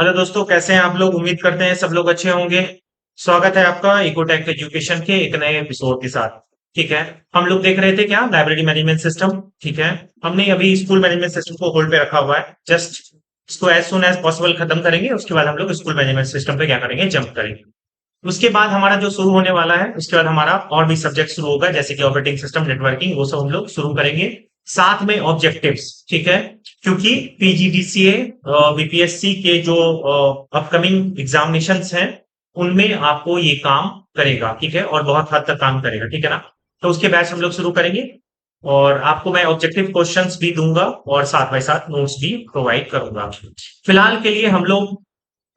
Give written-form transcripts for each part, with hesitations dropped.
Hello दोस्तों, कैसे हैं आप लोग? उम्मीद करते हैं सब लोग अच्छे होंगे। स्वागत है आपका इकोटेक एजुकेशन के एक नए एपिसोड के साथ। ठीक है। हम लोग देख रहे थे क्या, लाइब्रेरी मैनेजमेंट सिस्टम। ठीक है। हमने अभी स्कूल मैनेजमेंट सिस्टम को होल्ड पे रखा हुआ है। जस्ट इसको एज सुन एज पॉसिबल खत्म करेंगे, उसके बाद हम लोग स्कूल मैनेजमेंट सिस्टम पे क्या करेंगे, जंप करेंगे। उसके बाद हमारा जो शुरू होने वाला है, उसके बाद हमारा और भी सब्जेक्ट शुरू होगा, जैसे कि ऑपरेटिंग सिस्टम, नेटवर्किंग, वो सब हम लोग शुरू करेंगे। साथ में ऑब्जेक्टिव्स। ठीक है। क्योंकि पीजीडीसीए बीपीएससी के जो अपकमिंग एग्जामिनेशंस हैं, उनमें आपको ये काम करेगा। ठीक है। और बहुत हद तक काम करेगा। ठीक है ना। तो उसके बैच हम लोग शुरू करेंगे। और आपको मैं ऑब्जेक्टिव क्वेश्चंस भी दूंगा और साथ बाय साथ नोट्स भी प्रोवाइड करूंगा। फिलहाल के लिए हम लोग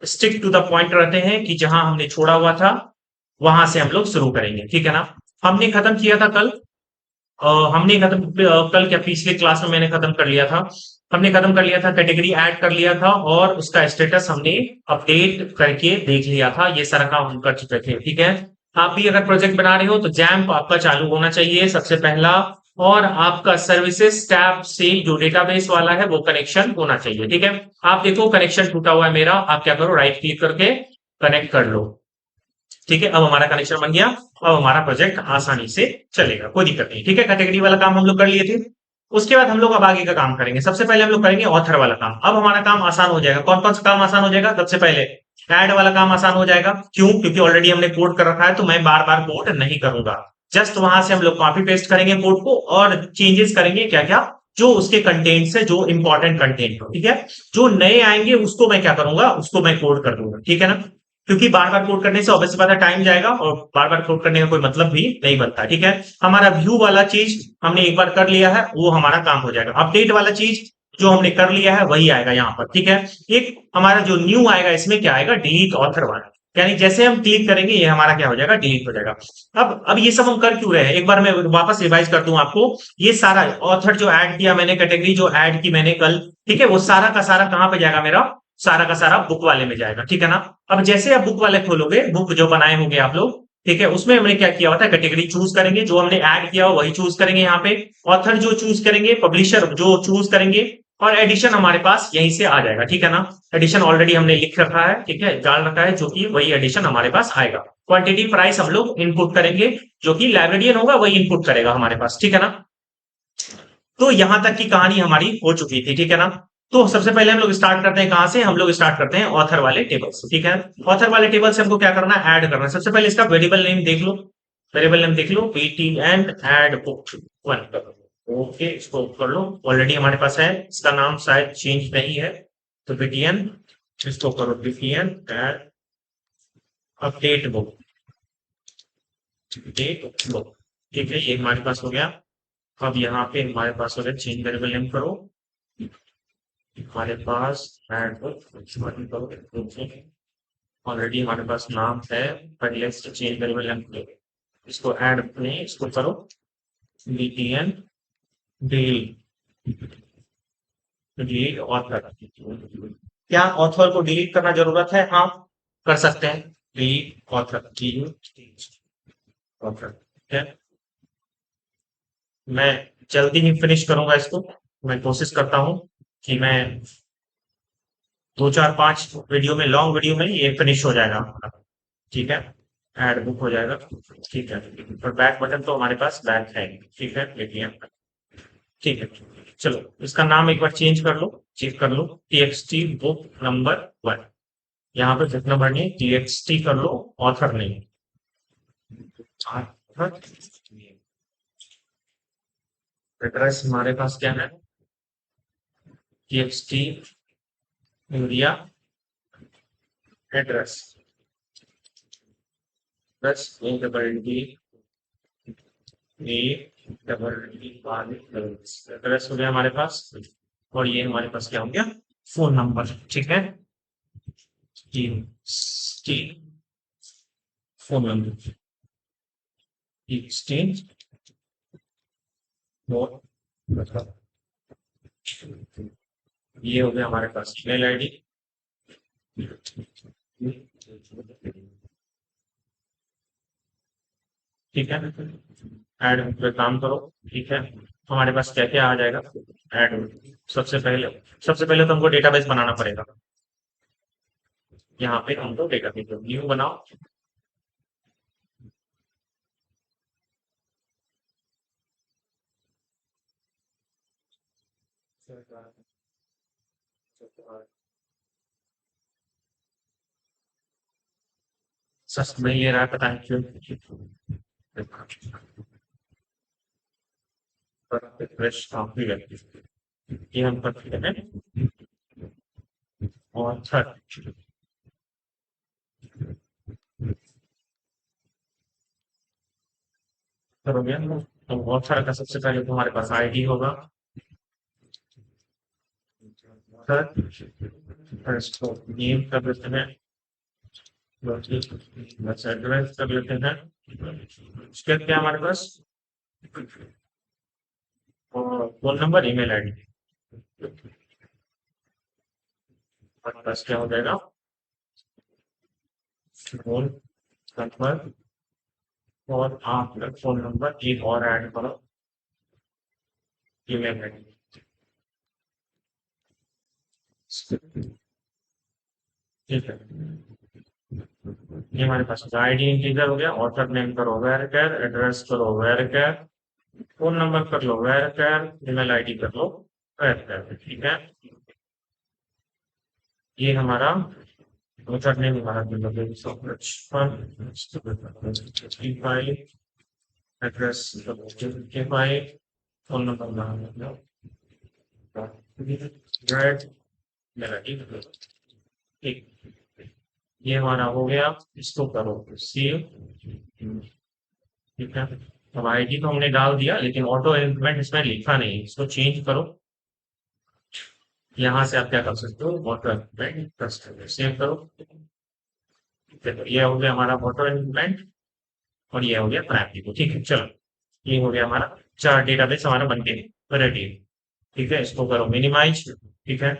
स्टिक टू द पॉइंट रहते हैं कि जहां हमने छोड़ा हुआ था वहां से हम लोग शुरू करेंगे। ठीक है ना। हमने खत्म किया था कल। हमने खत्म कल क्या, पिछले क्लास में मैंने खत्म कर लिया था। हमने खत्म कर लिया था, कैटेगरी ऐड कर लिया था और उसका स्टेटस हमने अपडेट करके देख लिया था। ये सारा काम हम कर चुके थे। ठीक है। आप भी अगर प्रोजेक्ट बना रहे हो तो जैम्प आपका चालू होना चाहिए सबसे पहला। और आपका सर्विसेज टैब से जो डेटाबेस वाला है वो कनेक्शन होना चाहिए। ठीक है। आप देखो कनेक्शन टूटा हुआ है मेरा, आप क्या करो, राइट क्लिक करके कनेक्ट कर लो। ठीक है। अब हमारा कनेक्शन बन गया। अब हमारा प्रोजेक्ट आसानी से चलेगा, कोई दिक्कत नहीं। ठीक है। कैटेगरी वाला काम हम लोग कर लिए थे। उसके बाद हम लोग अब आगे का काम करेंगे। सबसे पहले हम लोग करेंगे ऑथर वाला काम। अब हमारा काम आसान हो जाएगा। कौन कौन सा काम आसान हो जाएगा? सबसे पहले ऐड वाला काम आसान हो जाएगा। क्यों? क्योंकि ऑलरेडी हमने कोड कर रखा है, तो मैं बार बार कोड नहीं करूंगा। जस्ट वहां से हम लोग कॉपी पेस्ट करेंगे कोड को और चेंजेस करेंगे क्या क्या, जो उसके कंटेंट से, जो इंपॉर्टेंट कंटेंट हो। ठीक है। जो नए आएंगे उसको मैं क्या करूंगा, उसको मैं कोड कर दूंगा। ठीक है ना। क्योंकि बार बार कोड करने से ऑब्वियसली बात है टाइम जाएगा और बार बार कोड करने का कोई मतलब भी नहीं बनता। ठीक है। हमारा व्यू वाला चीज हमने एक बार कर लिया है, वो हमारा काम हो जाएगा। अपडेट वाला चीज जो हमने कर लिया है वही आएगा यहाँ पर। ठीक है। एक हमारा जो न्यू आएगा, इसमें क्या आएगा, डिलीट ऑथर वाला। यानी जैसे हम क्लिक करेंगे ये हमारा क्या हो जाएगा, डिलीट हो जाएगा। अब ये सब हम कर क्यों रहे हैं, एक बार मैं वापस रिवाइज कर दूं आपको। ये सारा ऑथर जो ऐड किया मैंने, कैटेगरी जो ऐड की मैंने कल, ठीक है, वो सारा का सारा कहां पे जाएगा मेरा, सारा का सारा बुक वाले में जाएगा। ठीक है ना। अब जैसे आप बुक वाले खोलोगे, बुक जो बनाए होंगे आप लोग, ठीक है, उसमें हमने क्या किया हुआ था, कैटेगरी चूज करेंगे, जो हमने ऐड किया हो वही चूज करेंगे यहाँ पे। ऑथर जो चूज करेंगे, पब्लिशर जो चूज करेंगे, और एडिशन हमारे पास यहीं से आ जाएगा। ठीक है ना। एडिशन ऑलरेडी हमने लिख रखा है, ठीक है, डाल रखा है, जो कि वही एडिशन हमारे पास आएगा। क्वांटिटी प्राइस हम लोग इनपुट करेंगे, जो कि लाइब्रेरियन होगा वही इनपुट करेगा हमारे पास। ठीक है ना। तो यहां तक की कहानी हमारी हो चुकी थी। ठीक है ना। तो सबसे पहले हम लोग स्टार्ट करते हैं कहां से, हम लोग स्टार्ट करते हैं ऑथर वाले टेबल से। ठीक है। ऑथर वाले टेबल से हमको क्या करना है, ऐड करना है। सबसे पहले इसका वेरिएबल नेम देख लो। वेरिएबल नेम देख लो, BTN add book one. Okay, इसको कर लो। ऑलरेडी हमारे पास है, इसका नाम शायद चेंज नहीं है, तो बीटीएन, इसको करो BTN add update book, update book. ठीक है, ये हमारे पास हो गया। अब यहाँ पे हमारे पास हो गया, चेंज वेरिएबल नेम करो। हमारे पास ऐड करो, ऑलरेडी हमारे पास नाम है, पहले से चेंज वेरिएबल नेम करो, इसको ऐड में इसको करो बीटीएन डिलीट, डिलीट ऑथर। क्या ऑथर को डिलीट करना जरूरत है? हाँ, कर सकते हैं। Delete author, author. ठीक है। मैं जल्दी ही फिनिश करूंगा इसको। मैं कोशिश करता हूँ कि मैं 2 4 5 वीडियो में, लॉन्ग वीडियो में ये फिनिश हो जाएगा हमारा। ठीक है। ऐड बुक हो जाएगा। ठीक है। और बैक बटन तो हमारे पास बैक है। ठीक है, एटीएम। ठीक है। चलो, इसका नाम एक बार चेंज कर लो, चेक कर लो। टीएक्सटी बुक नंबर वन, यहाँ पे बुक नंबर नहीं, टीएक्सटी कर लो, ऑथर नहीं। एड्रेस हमारे पास क्या है, टीएक्सटी इंडिया एड्रेस, बस A double D, A double D address हो गया हमारे पास। और ये हमारे पास क्या हो गया, फोन नंबर। ठीक है। टी फोन नंबर, एक्सचेंज और मतलब ये हो गया हमारे पास ईमेल आईडी। ठीक है। ऐड पे काम करो। ठीक है। हमारे पास क्या क्या आ जाएगा, ऐड। सबसे पहले तो हमको डेटाबेस बनाना पड़ेगा। यहाँ पे हमको डेटा न्यू बनाओ। सच में ये रहा, पता नहीं क्यों। रिफ्रेश काफी रहती है। ये हम करते हैं और थर्ड करोगे तो बहुत सारा का सबसे पहले तुम्हारे पास आईडी होगा। थर्ड फिर इसको नेम कर देते हैं, बस एड्रेस कर लेते हैं। उसके बाद क्या हमारे पास फोन नंबर ईमेल आईडी, हमारे पास क्या हो जाएगा फोन नंबर और आपका फोन नंबर एक और ऐड करो ईमेल आईडी। ठीक है, ये हमारे पास आईडी इंटीजर हो गया, ऑथर नेम करो वेरकर, एड्रेस करो वेरकर, फोन नंबर कर लो वेरकर, ईमेल आईडी कर लो वेरकर। ठीक है, ये हमारा ऑथर नेम हमारा फाइल, एड्रेस के फाइल, फोन नंबर ठीक, ये हमारा हो गया। इसको करो सेव। ठीक है, अब आईडी तो हमने डाल दिया लेकिन ऑटो इंक्रीमेंट इसमें लिखा नहीं, इसको चेंज करो। यहाँ से आप क्या कर सकते हो, ऑटो इंक्रीमेंट कर सकते हो, सेव करो। ठीक है, तो ये हो गया हमारा ऑटो इंक्रीमेंट और ये हो गया प्राइमरी को। ठीक है, चलो ये हो गया हमारा, चार डेटाबेस हमारा बनके रेडी है। ठीक है, इसको करो मिनिमाइज। ठीक है,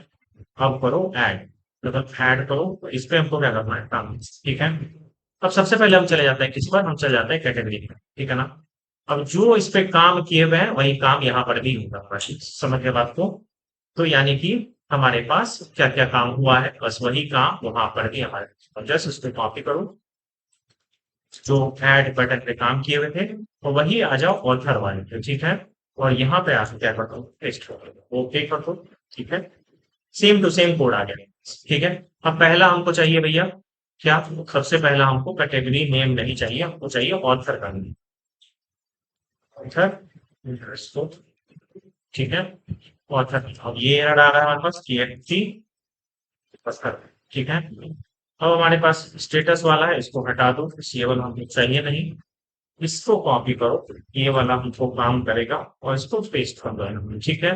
अब करो ऐड, मतलब ऐड करो, तो इस पे हमको क्या करना है काम। ठीक है, अब सबसे पहले हम चले जाते हैं किस पर, हम चले जाते हैं कैटेगरी में। ठीक है ना, अब जो इस पे काम किए हुए हैं वही काम यहाँ पर भी होगा। समझ गए बात को, तो यानी कि हमारे पास क्या क्या काम हुआ है, बस वही काम वहां पर भी हमारे पास। जस्ट उसको कॉपी करो, जो ऐड बटन पे काम किए हुए थे और वही आ जाओ ऑथर वाले पे। ठीक है, और यहाँ पे आके क्या कर दो, पेस्ट कर दो, ओके कर दो। ठीक है, सेम टू सेम कोड आ गया। ठीक है, अब पहला हमको चाहिए भैया क्या, सबसे पहला हमको कैटेगरी नेम नहीं चाहिए, हमको चाहिए ऑथर का नेम। ऑथर इसको, ठीक है, ऑथर। अब ये एरर आ रहा है हमारे पास टीएक्सटी ऑथर। ठीक है, अब हमारे पास स्टेटस वाला है, इसको हटा दो, ये वाला हमको चाहिए नहीं। इसको कॉपी करो, ये वाला हमको काम करेगा और इसको पेस्ट कर दो। ठीक है,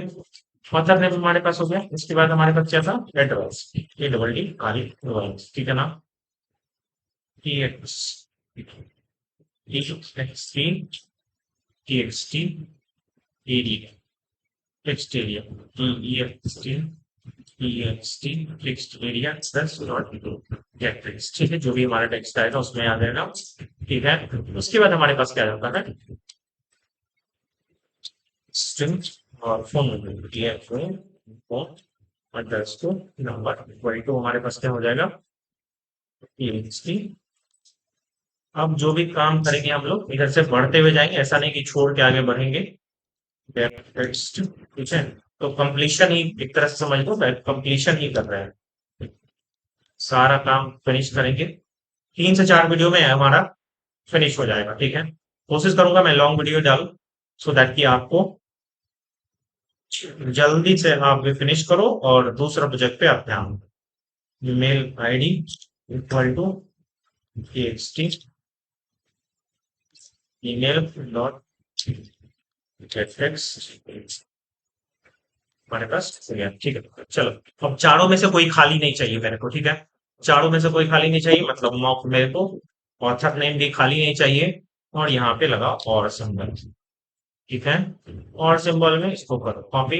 ऑथर नेम हमारे पास हो गया। इसके बाद हमारे पास क्या था, एड्रेस, ये डबल डी खाली एड्रेस। ठीक है ना, T x T T area, text area, T T text area दस डॉट गेट टेक्स्ट। ठीक है, जो भी हमारा टेक्स्ट आएगा उसमें आ जाएगा। ठीक है, उसके बाद हमारे पास क्या होता है, स्ट्रिंग और फोन नंबर दिया, फोन एड्रेस को नंबर वही, तो हमारे पास क्या हो जाएगा टीएक्सटी। अब जो भी काम करेंगे हम लोग इधर से बढ़ते हुए जाएंगे, ऐसा नहीं कि छोड़ के आगे बढ़ेंगे। टेक्स्ट, ठीक है, तो कंप्लीशन ही एक तरह से समझ लो, कंप्लीशन ही कर रहे हैं, सारा काम फिनिश करेंगे। 3 से 4 वीडियो में हमारा फिनिश हो जाएगा। ठीक है, कोशिश करूंगा मैं लॉन्ग वीडियो डालूं, सो दैट कि आपको जल्दी से आप भी फिनिश करो और दूसरा प्रोजेक्ट पे आप ध्यान दो। Email ID equal to TXT email dot text, हमारे पास हो गया। ठीक है, चलो अब चारों में से कोई खाली नहीं चाहिए मेरे को। ठीक है, चारों में से कोई खाली नहीं चाहिए, मतलब मॉक मेरे को ऑथर नेम भी खाली नहीं चाहिए, और यहाँ पे लगा और सिंबल। ठीक है, और सिंबल में इसको करो कॉपी,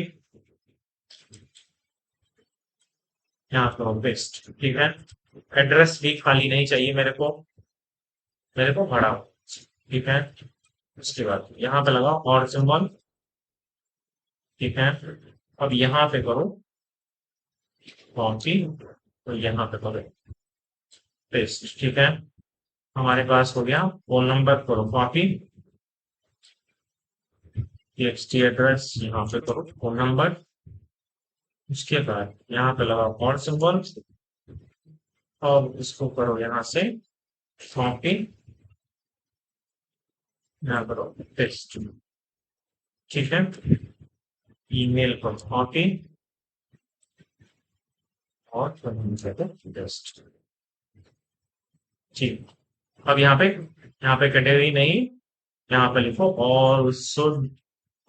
यहाँ करो पेस्ट। ठीक है, एड्रेस भी खाली नहीं चाहिए मेरे को भरा। ठीक है, उसके बाद यहाँ पे लगा और सिंबल। ठीक है, अब यहाँ पे करो कॉपी, तो यहाँ पे करो पेस्ट। ठीक है, हमारे पास हो गया फोन नंबर, करो कॉपी, टीएक्सटी एड्रेस यहाँ पे करो फोन नंबर, उसके बाद यहाँ पे लगाओ और सिंबल, और इसको करो यहाँ से कॉपी, यहाँ करो पेस्ट। ठीक है, ईमेल पर कॉपी और पेस्ट। ठीक, अब यहाँ पे कैटेगरी नहीं, यहाँ पे लिखो all should,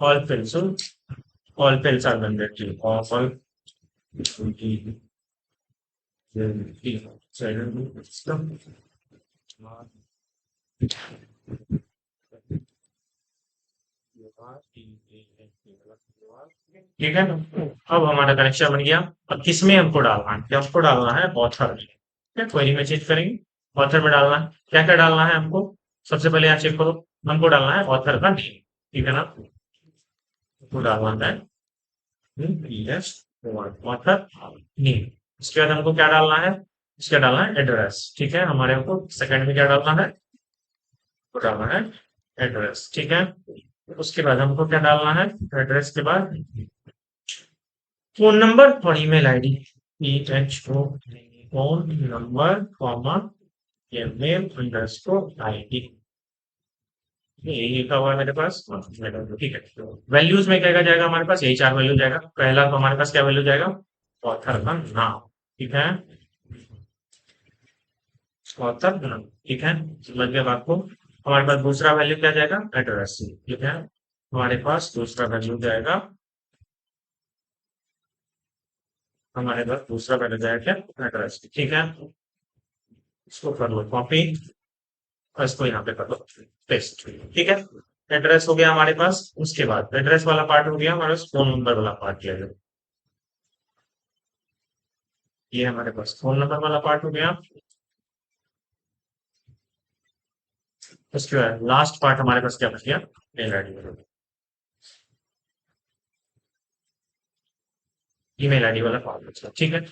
all fields are mandatory, all ठीक है, अब हमारा कनेक्शन बन गया। अब किसमें हमको डालना है, हमको डालना है ऑथर में। ठीक है, क्वेरी में चेंज करेंगे, ऑथर में डालना है। क्या क्या डालना है हमको, सबसे पहले यहाँ चेक करो, हमको डालना है ऑथर का नेम। ठीक है ना, हमको डालना है ऑथर नेम। उसके बाद हमको क्या डालना है, इसका डालना है एड्रेस। ठीक है, हमारे हमको सेकंड में क्या डालना है, तो डालना है एड्रेस। ठीक है, उसके बाद हमको क्या डालना है, एड्रेस के बाद फोन नंबर और email ID, PHO phone number comma email underscore ID, यही लिखा हुआ है मेरे पास। ठीक है, वैल्यूज में क्या क्या जाएगा, हमारे पास यही चार वैल्यू जाएगा। पहला तो हमारे पास क्या वैल्यू जाएगा, ऑथर का नाम। ठीक है, ऑथर नाम। ठीक है, समझ गए बात को। हमारे पास दूसरा वैल्यू क्या जाएगा, एड्रेस। ठीक है, हमारे पास दूसरा वैल्यू जाएगा, हमारे पास दूसरा वैल्यू जाएगा क्या, एड्रेस। ठीक है, इसको कर लो कॉपी और इसको यहाँ पे कर लो पेस्ट। ठीक है, एड्रेस हो गया हमारे पास। उसके बाद एड्रेस वाला पार्ट हो गया हमारे पास, फोन नंबर वाला पार्ट ले लो। ये हमारे पास फोन नंबर वाला पार्ट हो गया। उसके बाद लास्ट पार्ट हमारे पास क्या बच गया, मेल आईडी। ईमेल आईडी वाला पार्ट बच गया। ठीक है,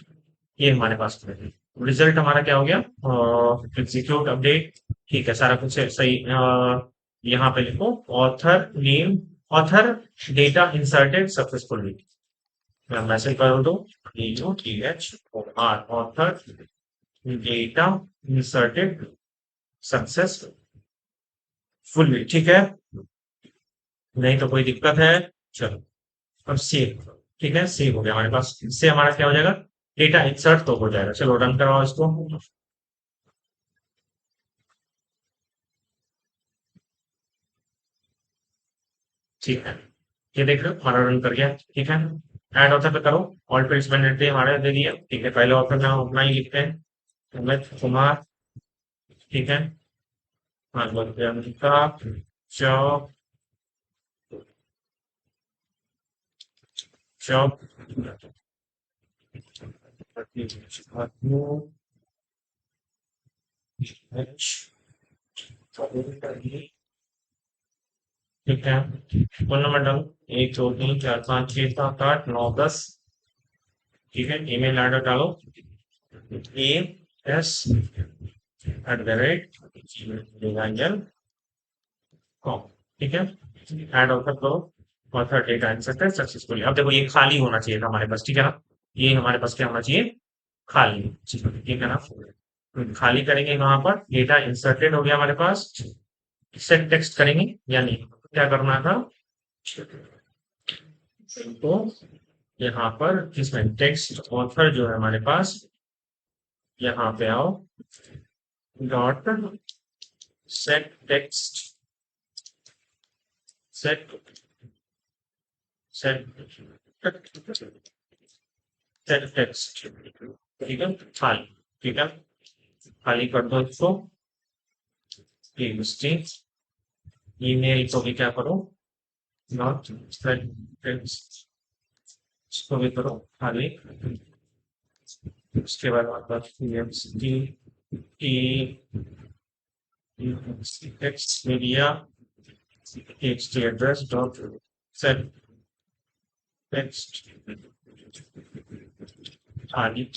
ये हमारे पास रिजल्ट हमारा क्या हो गया, एग्जीक्यूट अपडेट। ठीक है, सारा कुछ सही। यहाँ पे लिखो author name, author data inserted successfully. मैं मैसेज कर दो, DUTH author data inserted successfully. ठीक है, नहीं तो कोई दिक्कत है, चलो अब सेव। ठीक है, सेव हो गया हमारे पास। इससे हमारा क्या हो जाएगा, डेटा इंसर्ट तो हो जाएगा। चलो रन करवाओ इसको। ठीक है, ये देख रहे हो हमारा रन कर गया। ठीक है, ऐड ऑथर पे करो, ऑल फील्ड्स मैंडेटरी हमारे दे दिया। ठीक है, पहले ऑथर नाम अपना ही लिखते हैं, अमित कुमार। ठीक है, हाँ अमेरिका जॉब, जॉब ठीक है, फोन नंबर डालो, 1 2 3 4 5 6 7 8 9 10। ठीक है, ईमेल आईडी डालो, AS@gmail.com। ठीक है, ऐड ऑफर करो, ऑथर डेटा इंसर्टेड सक्सेसफुली। अब देखो ये खाली होना चाहिए था हमारे पास। ठीक है ना, ये हमारे पास क्या होना चाहिए, खाली। ठीक है ना, खाली करेंगे वहां पर, डेटा इंसर्टेड हो गया हमारे पास। सेट टेक्स्ट करेंगे, यानी क्या करना था, तो यहाँ पर इसमें टेक्स्ट ऑथर जो है हमारे पास, यहाँ पे आओ, dot set text, set set set text. ठीक है, खाली। ठीक है, खाली कर दो इसको। ईमेल को भी क्या करो, नॉट सेट टेक्स्ट, इसको भी करो खाली। उसके बाद आपका text media text address dot set text खाली।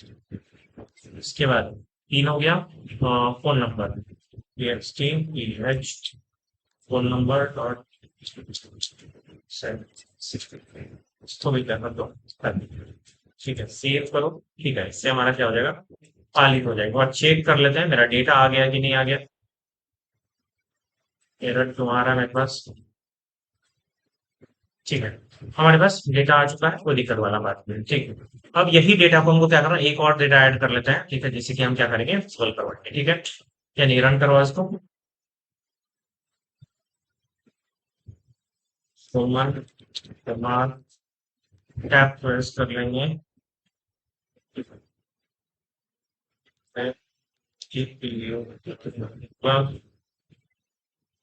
इसके बाद तीन हो गया। Phone number TXT H phone number dot इसको भी करना दो। ठीक है, सेव करो। ठीक है, इससे हमारा क्या हो जाएगा, खाली हो जाएगा। और चेक कर लेते हैं मेरा डेटा आ गया कि नहीं आ गया। एरर तुम्हारा मेरे पास, ठीक है, हमारे पास डेटा आ चुका है, कोई दिक्कत वाला बात नहीं। ठीक है, अब यही डेटा को हमको क्या करना है, एक और डेटा ऐड कर लेते हैं। ठीक है, जैसे कि हम क्या करेंगे, सॉल्व करवाएंगे। ठीक है, यानी रन करवा इसको। सोमन कुमार टैप प्रेस कर लेंगे।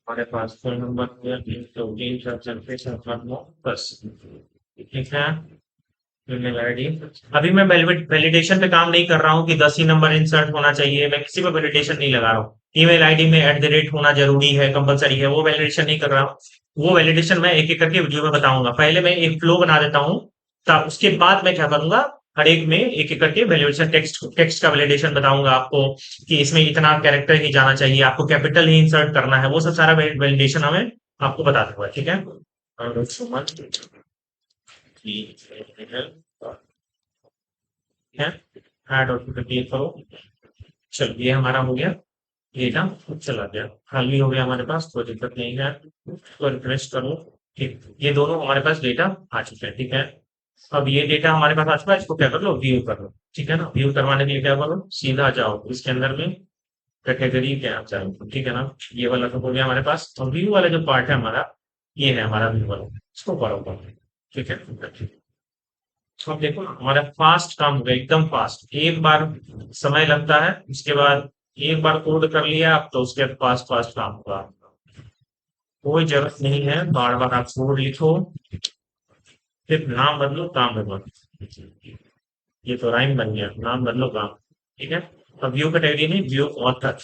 हमारे पास फोन नंबर हो गया, 3 3 4 4 5 7 8 9 10। ठीक है, ईमेल आईडी। अभी मैं वैलिडेशन पे काम नहीं कर रहा हूँ कि 10 ही नंबर इंसर्ट होना चाहिए, मैं किसी पे वैलिडेशन नहीं लगा रहा हूँ। ईमेल आईडी में @ होना जरूरी है, कंपलसरी है, वो वैलिडेशन नहीं कर रहा हूँ। वो वैलिडेशन मैं एक एक करके वीडियो में बताऊंगा। पहले मैं एक फ्लो बना देता हूँ, उसके बाद मैं क्या करूंगा, हर एक में एक एक करके वैल्यूएशन, टेक्स्ट टेक्स्ट का वैलिडेशन बताऊंगा आपको कि इसमें इतना कैरेक्टर ही जाना चाहिए, आपको कैपिटल ही इंसर्ट करना है, वो सब सारा वैलिडेशन हमें आपको बता दूंगा। ठीक है, और सुमन है, ऐड और क्लिक करो। चलो, ये हमारा हो गया, ये ना चला गया, खाली हो गया हमारे पास, कोई दिक्कत नहीं है। तो रिफ्रेश करो। ठीक, ये दोनों हमारे पास डेटा आ चुके हैं। ठीक है, अब ये डेटा हमारे पास आ चुका है, इसको क्या कर लो, व्यू कर लो। ठीक है ना, व्यू करवाने के लिए क्या करो, सीधा जाओ इसके अंदर में, कैटेगरी क्या आप चाहो। ठीक है ना, ये वाला तो हो गया हमारे पास। तो व्यू वाला जो पार्ट है हमारा, ये है हमारा व्यू वाला, इसको करो। ठीक है, तो अब देखो ना, हमारा फास्ट काम हो गया, एकदम फास्ट। एक बार समय लगता है, उसके बाद एक बार कोड कर लिया आप, तो उसके बाद फास्ट फास्ट काम होगा। कोई जरूरत नहीं है बार बार आप कोड लिखो, सिर्फ नाम बदलो, काम बदलो। ये तो राइम बन गया, नाम बदलो काम। ठीक है, अब व्यू कैटेगरी में व्यू ऑथर,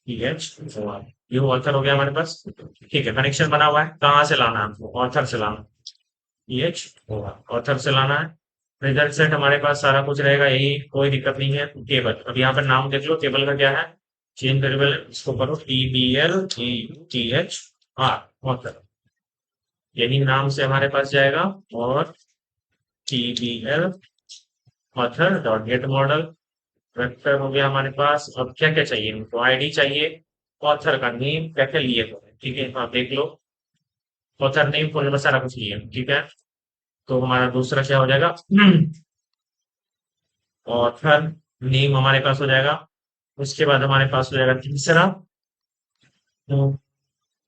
व्यू ऑथर हो गया हमारे पास। ठीक है, कनेक्शन बना हुआ है, कहाँ से लाना है आपको, ऑथर से लाना, एच होगा, ऑथर से लाना है। रिजल्ट सेट हमारे पास सारा कुछ रहेगा, यही, कोई दिक्कत नहीं है। टेबल, अब यहाँ पर नाम देख लो, टेबल का क्या है, चेंज वेरिएबल, इसको करो TBL ऑथर, यही नाम से हमारे पास जाएगा। और TBL author dot gate model, vector हो गया हमारे पास। अब क्या क्या चाहिए हमको, आईडी चाहिए, ऑथर का नेम, क्या क्या लिए हुए हैं। ठीक है, हाँ देख लो, ऑथर नेम, फोन नंबर, सारा कुछ लिए। ठीक है, तो हमारा दूसरा क्या हो जाएगा, ऑथर नेम हमारे पास हो जाएगा। उसके बाद हमारे पास हो जाएगा तीसरा,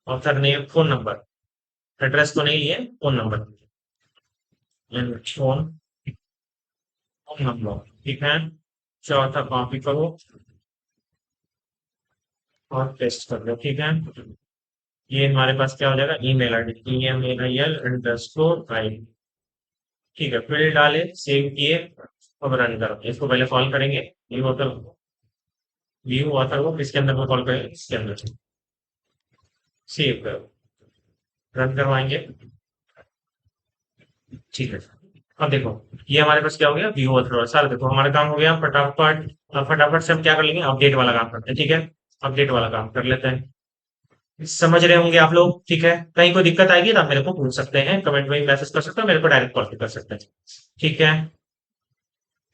author name, phone number, address तो नहीं लिए, phone number, phone phone number. ठीक है, चौथा कॉपी करो और पेस्ट कर दो। ठीक है, ये हमारे पास क्या हो जाएगा, ईमेल आईडी, email_id। ठीक है, फील्ड डाले, सेव किए, अब रन करो। इसको पहले कॉल करेंगे, व्यू ऑथर को किसके अंदर में कॉल करेंगे, इसके अंदर, सेव करो, रन करवाएंगे। ठीक है, अब देखो, ये हमारे पास क्या हो गया, व्यू ऑथर सारा। देखो हमारा काम हो गया फटाफट। अब फटाफट से हम क्या कर लेंगे, अपडेट वाला काम करते हैं। ठीक है, अपडेट वाला काम कर लेते हैं। समझ रहे होंगे आप लोग। ठीक है, कहीं कोई दिक्कत आएगी तो आप मेरे को पूछ सकते हैं, कमेंट में मैसेज कर सकते हो, मेरे को डायरेक्ट कॉल भी कर सकते हैं। ठीक है,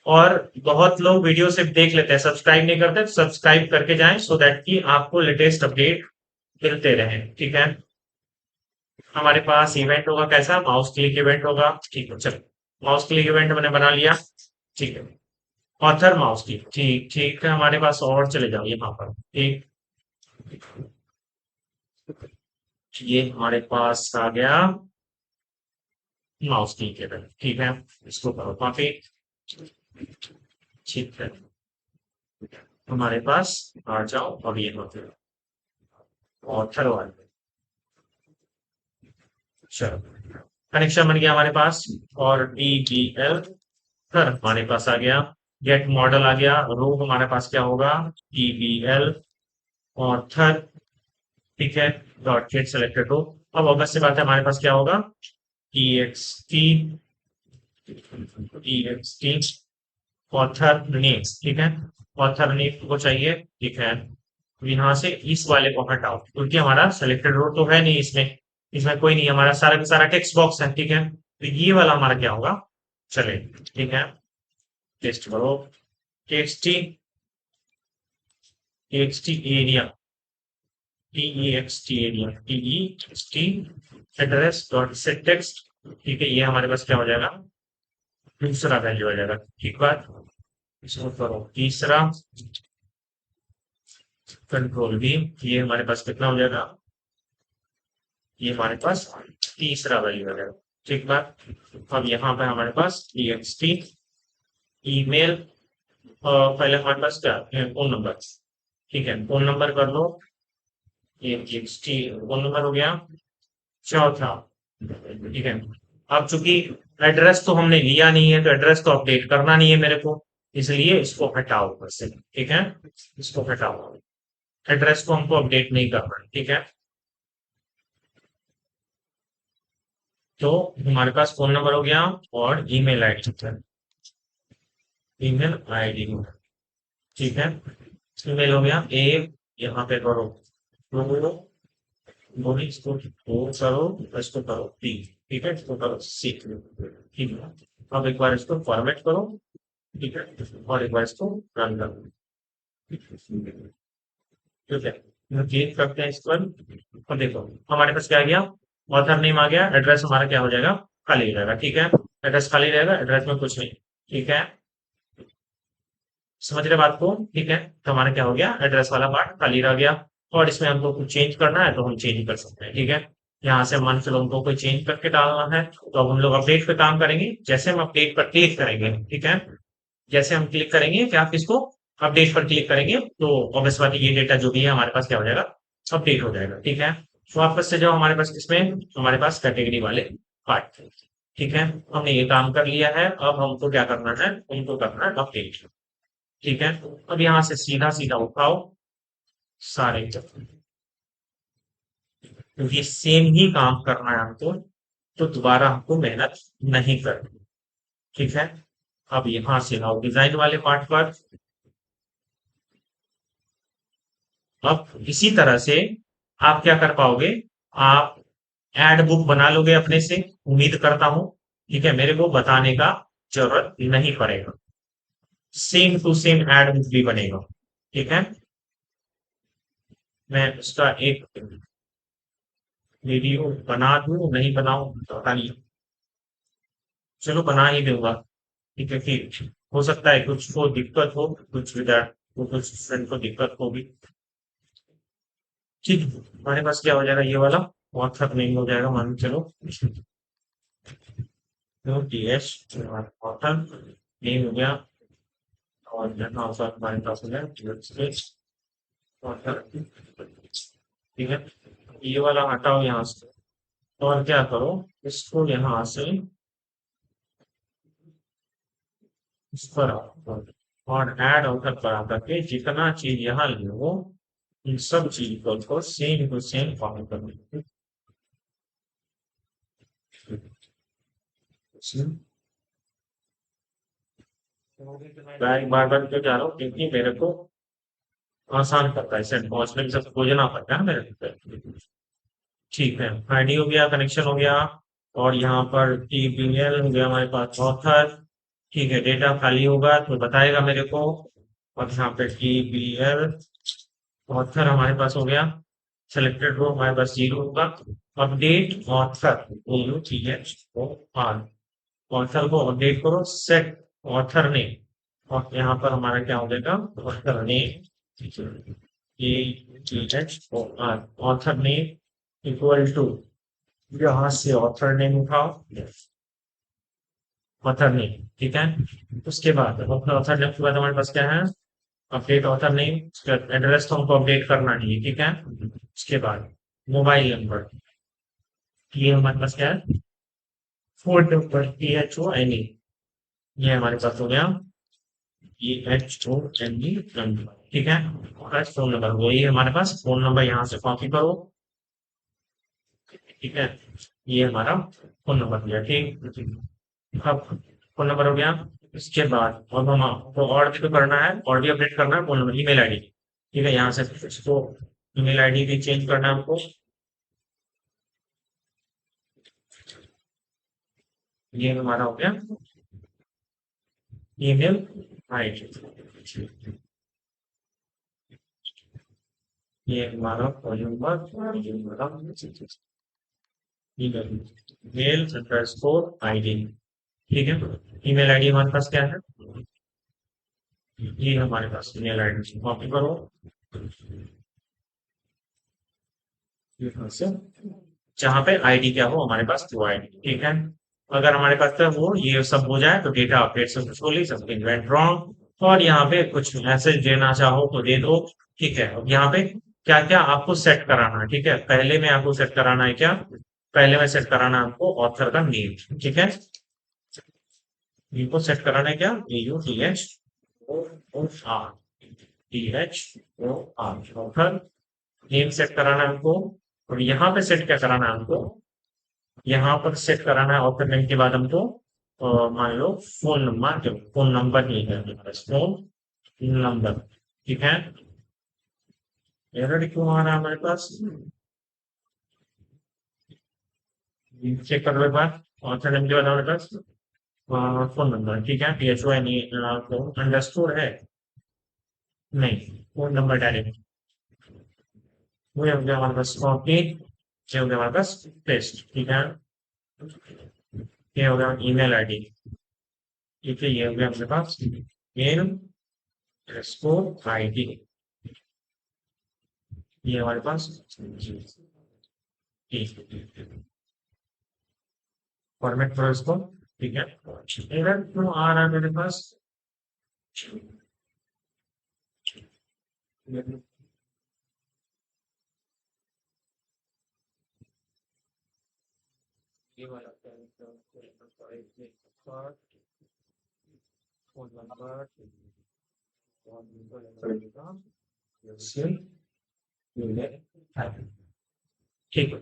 और बहुत लोग वीडियो सिर्फ देख लेते हैं, सब्सक्राइब नहीं करते, तो सब्सक्राइब करके जाएं, सो दैट कि आपको लेटेस्ट अपडेट मिलते रहे। ठीक है, हमारे पास इवेंट होगा कैसा, माउस क्लिक इवेंट होगा। ठीक है, चलो, माउस क्लिक इवेंट मैंने बना लिया। ठीक है, ऑथर माउस क्लिक, ठीक ठीक है, हमारे पास और चले जाओ यहाँ पर। ठीक, ये हमारे पास आ गया माउस क्लिक इवेंट। ठीक है, इसको करो कॉपी। ठीक है, हमारे पास आ जाओ, अब ये होते ऑथर वाले, चलो, कनेक्शन बन गया हमारे पास। और DBL सर हमारे पास आ गया, गेट मॉडल आ गया, रो हमारे पास क्या होगा, DBL ऑथर। ठीक है, डॉट गेट सेलेक्टेड रो। अब ऑब्वियस सी बात है, हमारे पास क्या होगा, TXT TXT ऑथर नेम, ठीक है, ऑथर नेम को चाहिए, ठीक है। यहाँ से इस वाले को हटाओ क्योंकि हमारा सिलेक्टेड रो तो है नहीं इसमें, इसमें कोई नहीं, हमारा सारा का सारा टेक्स्ट बॉक्स है, ठीक है। तो ये वाला हमारा क्या होगा, चले, ठीक है, टेस्ट करो, text T, text T area, T area, T address dot set text, ठीक है। ये हमारे पास क्या हो जाएगा, दूसरा वैल्यू आ जाएगा, ठीक बात। इसको करो तीसरा, कंट्रोल भी, ये हमारे पास कितना हो जाएगा, ये हमारे पास तीसरा वैल्यू आ जाएगा, ठीक बात। अब यहाँ पे हमारे पास टीएक्सटी ईमेल, पहले हमारे पास क्या फोन नंबर, ठीक है, फोन नंबर कर लो, ये टीएक्सटी फोन नंबर हो गया। चौथा, ठीक है, अब चूंकि एड्रेस तो हमने लिया नहीं है तो एड्रेस तो अपडेट करना नहीं है मेरे को, इसलिए इसको हटाओ ऊपर से, ठीक है, इसको हटाओ, एड्रेस को हमको अपडेट नहीं करना, ठीक है। तो हमारे पास फोन नंबर हो गया और ईमेल आईडी, ईमेल आईडी, ठीक है, ईमेल हो गया। ए यहाँ पे करो दो, बोली इसको दो करो, इसको करो तीन, ठीक है, इसको करो सी, ठीक है। अब एक बार इसको फॉर्मेट करो, ठीक है, और एक बार इसको रन करो, ठीक है। क्लिक करते हैं इस पर, और देखो हमारे पास क्या आ गया, ऑथर नेम आ गया, एड्रेस हमारा क्या हो जाएगा, खाली हो जाएगा, ठीक है, एड्रेस खाली रहेगा, एड्रेस में कुछ नहीं, ठीक है, समझ रहे बात को, ठीक है। तो हमारा क्या हो गया, एड्रेस वाला पार्ट खाली रह गया, और इसमें हमको कुछ चेंज करना है तो हम चेंज कर सकते हैं, ठीक है। यहाँ से मन से हमको कोई चेंज करके डालना है तो अब हम लोग अपडेट पे काम करेंगे, जैसे हम अपडेट पर क्लिक करेंगे, ठीक है, जैसे हम क्लिक करेंगे क्या आप इसको अपडेट पर क्लिक करेंगे तो ऑब्वियस बात है ये डेटा जो भी है हमारे पास क्या हो जाएगा, अपडेट हो जाएगा, ठीक है। तो वापस से जाओ हमारे पास इसमें, हमारे पास कैटेगरी वाले पार्ट, ठीक है, हमने ये काम कर लिया है, अब हमको क्या करना है, हमको करना है अपडेट, ठीक है। अब यहाँ से सीधा सीधा उठाओ सारे, क्योंकि सेम ही काम करना है हमको, तो दोबारा हमको मेहनत नहीं करनी, ठीक है। अब यहाँ से आओ डिजाइन वाले पार्ट पर, अब इसी तरह से आप क्या कर पाओगे, आप एड बुक बना लोगे अपने से, उम्मीद करता हूं, ठीक है, मेरे को बताने का जरूरत नहीं पड़ेगा, same to same add book भी बनेगा, ठीक है। मैं उसका एक वीडियो बना दूं नहीं बनाऊं तो पता नहीं, चलो बना ही दूंगा, ठीक है, फिर हो सकता है कुछ को दिक्कत हो, कुछ विद्यार्थी को, कुछ स्टूडेंट को दिक्कत होगी, ठीक है। हमारे पास क्या हो जाएगा, ये वाला ऑथर नहीं हो जाएगा, मान के चलो, टी एच ऑथर नहीं हो गया, और यहाँ पर हमारे पास हो गया ऑथर, ठीक है। ये वाला हटाओ यहाँ से, और क्या करो, इसको यहाँ से इस पर आओ, और ऐड ऑथर पर आकर के जितना चीज यहाँ लो इन सब चीज को सेम टू सेम फॉलो करना, मैं एक बार बार क्यों जा रहा हूँ, क्योंकि मेरे को आसान करता है, सेट पहुंचने में सब खोजना पड़ता है मेरे को, ठीक है। आईडी हो गया, कनेक्शन हो गया, और यहाँ पर टीबीएल हो गया हमारे पास ऑथर, ठीक है, डेटा खाली होगा तो बताएगा मेरे को, और यहाँ पे टीबीएल ऑथर हमारे पास हो गया, सेलेक्टेड रो हमारे पास जीरो होगा, अपडेट ऑथर बोलो, ठीक है, ओ आर, ऑथर को अपडेट करो, सेट ऑथर नेम, और यहाँ पर हमारा क्या हो जाएगा, author name, A H O R, author name equal to, यहाँ से ऑथर नेम उठाओ, ऑथर नेम, ठीक है। उसके बाद ऑथर नेम के बाद हमारे पास क्या है, अपडेट ऑथर नेम, एड्रेस तो हमको अपडेट करना नहीं है, ठीक है। उसके बाद मोबाइल नंबर, ये हमारे पास क्या है, phone number, T H O N E, ये हमारे पास हो गया, E H O N E number, ठीक है, और फोन नंबर वही है हमारे पास, फोन नंबर यहाँ से कॉपी करो, ठीक है, ये हमारा फोन नंबर दिया, ठीक, अब फोन नंबर हो गया, इसके बाद अब हम आपको और भी तो करना है, और भी अपडेट करना है फोन नंबर, ईमेल आईडी। ठीक है, यहाँ से इसको ईमेल आईडी भी चेंज करना है हमको। ये हमारा हो गया ईमेल आईडी। ये हमारा फोन नंबर, ये हमारा ईमेल, मेल अंडरस्कोर आईडी। ठीक है, ईमेल आईडी हमारे पास क्या है, ये हमारे पास ईमेल आईडी कॉपी करो, यहाँ से जहाँ पे आईडी क्या हो हमारे पास वो आईडी। ठीक है, अगर हमारे पास तो वो ये सब हो जाए तो data update successfully, something went wrong, और यहाँ पे कुछ मैसेज देना चाहो तो दे दो। ठीक है, अब यहाँ पे क्या क्या आपको सेट कराना है। ठीक है, पहले में आपको सेट कराना है क्या, पहले में सेट कराना है आपको ऑथर का नेम। ठीक है, इनको सेट कराना है क्या, AUTHORTHOR ऑथर नेम सेट कराना है हमको। और यहाँ पे सेट क्या कराना है हमको, यहाँ पर सेट कराना है ऑथर नेम के बाद हमको मान लो फोन नंबर, जो फोन नंबर नहीं है हमारे पास, फोन नंबर। ठीक है, एरर क्यों आ रहा है हमारे पास, चेक कर लो एक बार। ऑथर नेम के बाद हमारे पास फोन नंबर। ठीक है, PHON अंडरस्कोर है, नहीं, फोन नंबर डायरेक्ट, वो हो गया हमारे पास कॉपी, ये हो गया हमारे पास पेस्ट। ठीक है, ये हो गया ईमेल आईडी। ठीक है, ये हो गया हमारे पास मेल अंडरस्कोर आईडी, ये हमारे पास फॉर्मेट करो इसको। ठीक है, एरर क्यों आ रहा है मेरे पास, ये वाला फोन नंबर, ठीक है,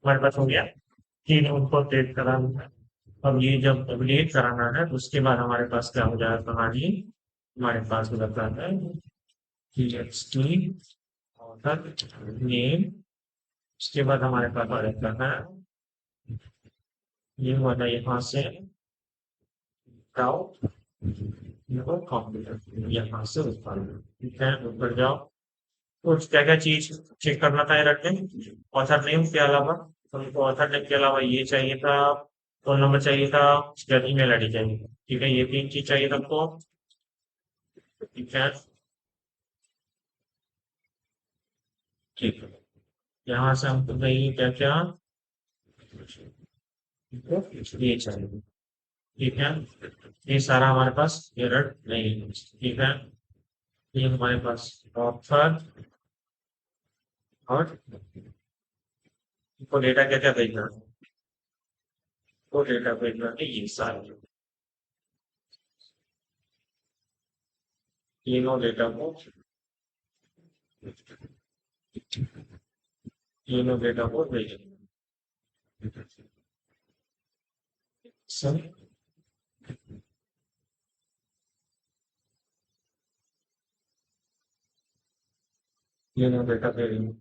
हमारे पास हो गया, तीन उनको अपडेट कराना है। अब ये जब अपडेट कराना है तो उसके बाद हमारे पास क्या हो जाएगा कहानी, हमारे पास हो जाता है txt ऑथर नेम, उसके बाद हमारे पास आ जाता है ये वाला यहाँ से डाउट, कंप्यूटर यहाँ से उत्पादन। ठीक है, ऊपर जाओ, कुछ क्या क्या चीज चेक करना था रख में, ऑथर नेम के अलावा तुमको ऑथर नेम के अलावा ये चाहिए था, फोन नंबर चाहिए था, उसके बाद ईमेल आईडी चाहिए। ठीक है, ये तीन चीज चाहिए तुमको। ठीक है, ठीक है, यहाँ से हमको चाहिए क्या क्या, ये चाहिए। ठीक है, ये सारा हमारे पास एरर नहीं है। ठीक है, ये हमारे पास ऑथर और इनको डेटा क्या क्या भेजना है, वो डेटा भेजना है ये सारे, तीनों डेटा को, तीनों डेटा को भेजना सब। तीनों डेटा भेजना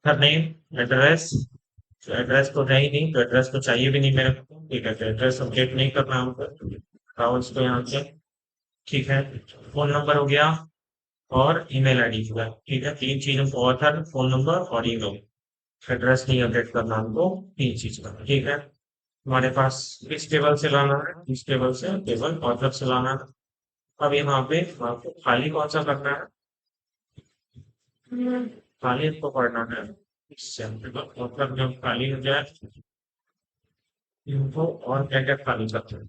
ऑथर नेम, एड्रेस, तो एड्रेस तो है ही नहीं, तो एड्रेस तो चाहिए भी नहीं मेरे को। ठीक है, तो एड्रेस अपडेट नहीं करना हमको, हटाओ इसको यहाँ से। ठीक है, फोन नंबर हो गया और ईमेल आईडी हो गया। ठीक है, तीन चीज हमको, ऑथर, फोन नंबर और ईमेल, एड्रेस नहीं अपडेट करना हमको, तीन चीज का। ठीक है, हमारे पास इस टेबल से लाना है, इस टेबल से टेबल ऑथर से लाना है। अब यहाँ पे आपको खाली कौन सा करना है, खाली इसको पढ़ना है, इससे ऑथर जब खाली हो जाए इनको और क्या क्या खाली करते हैं,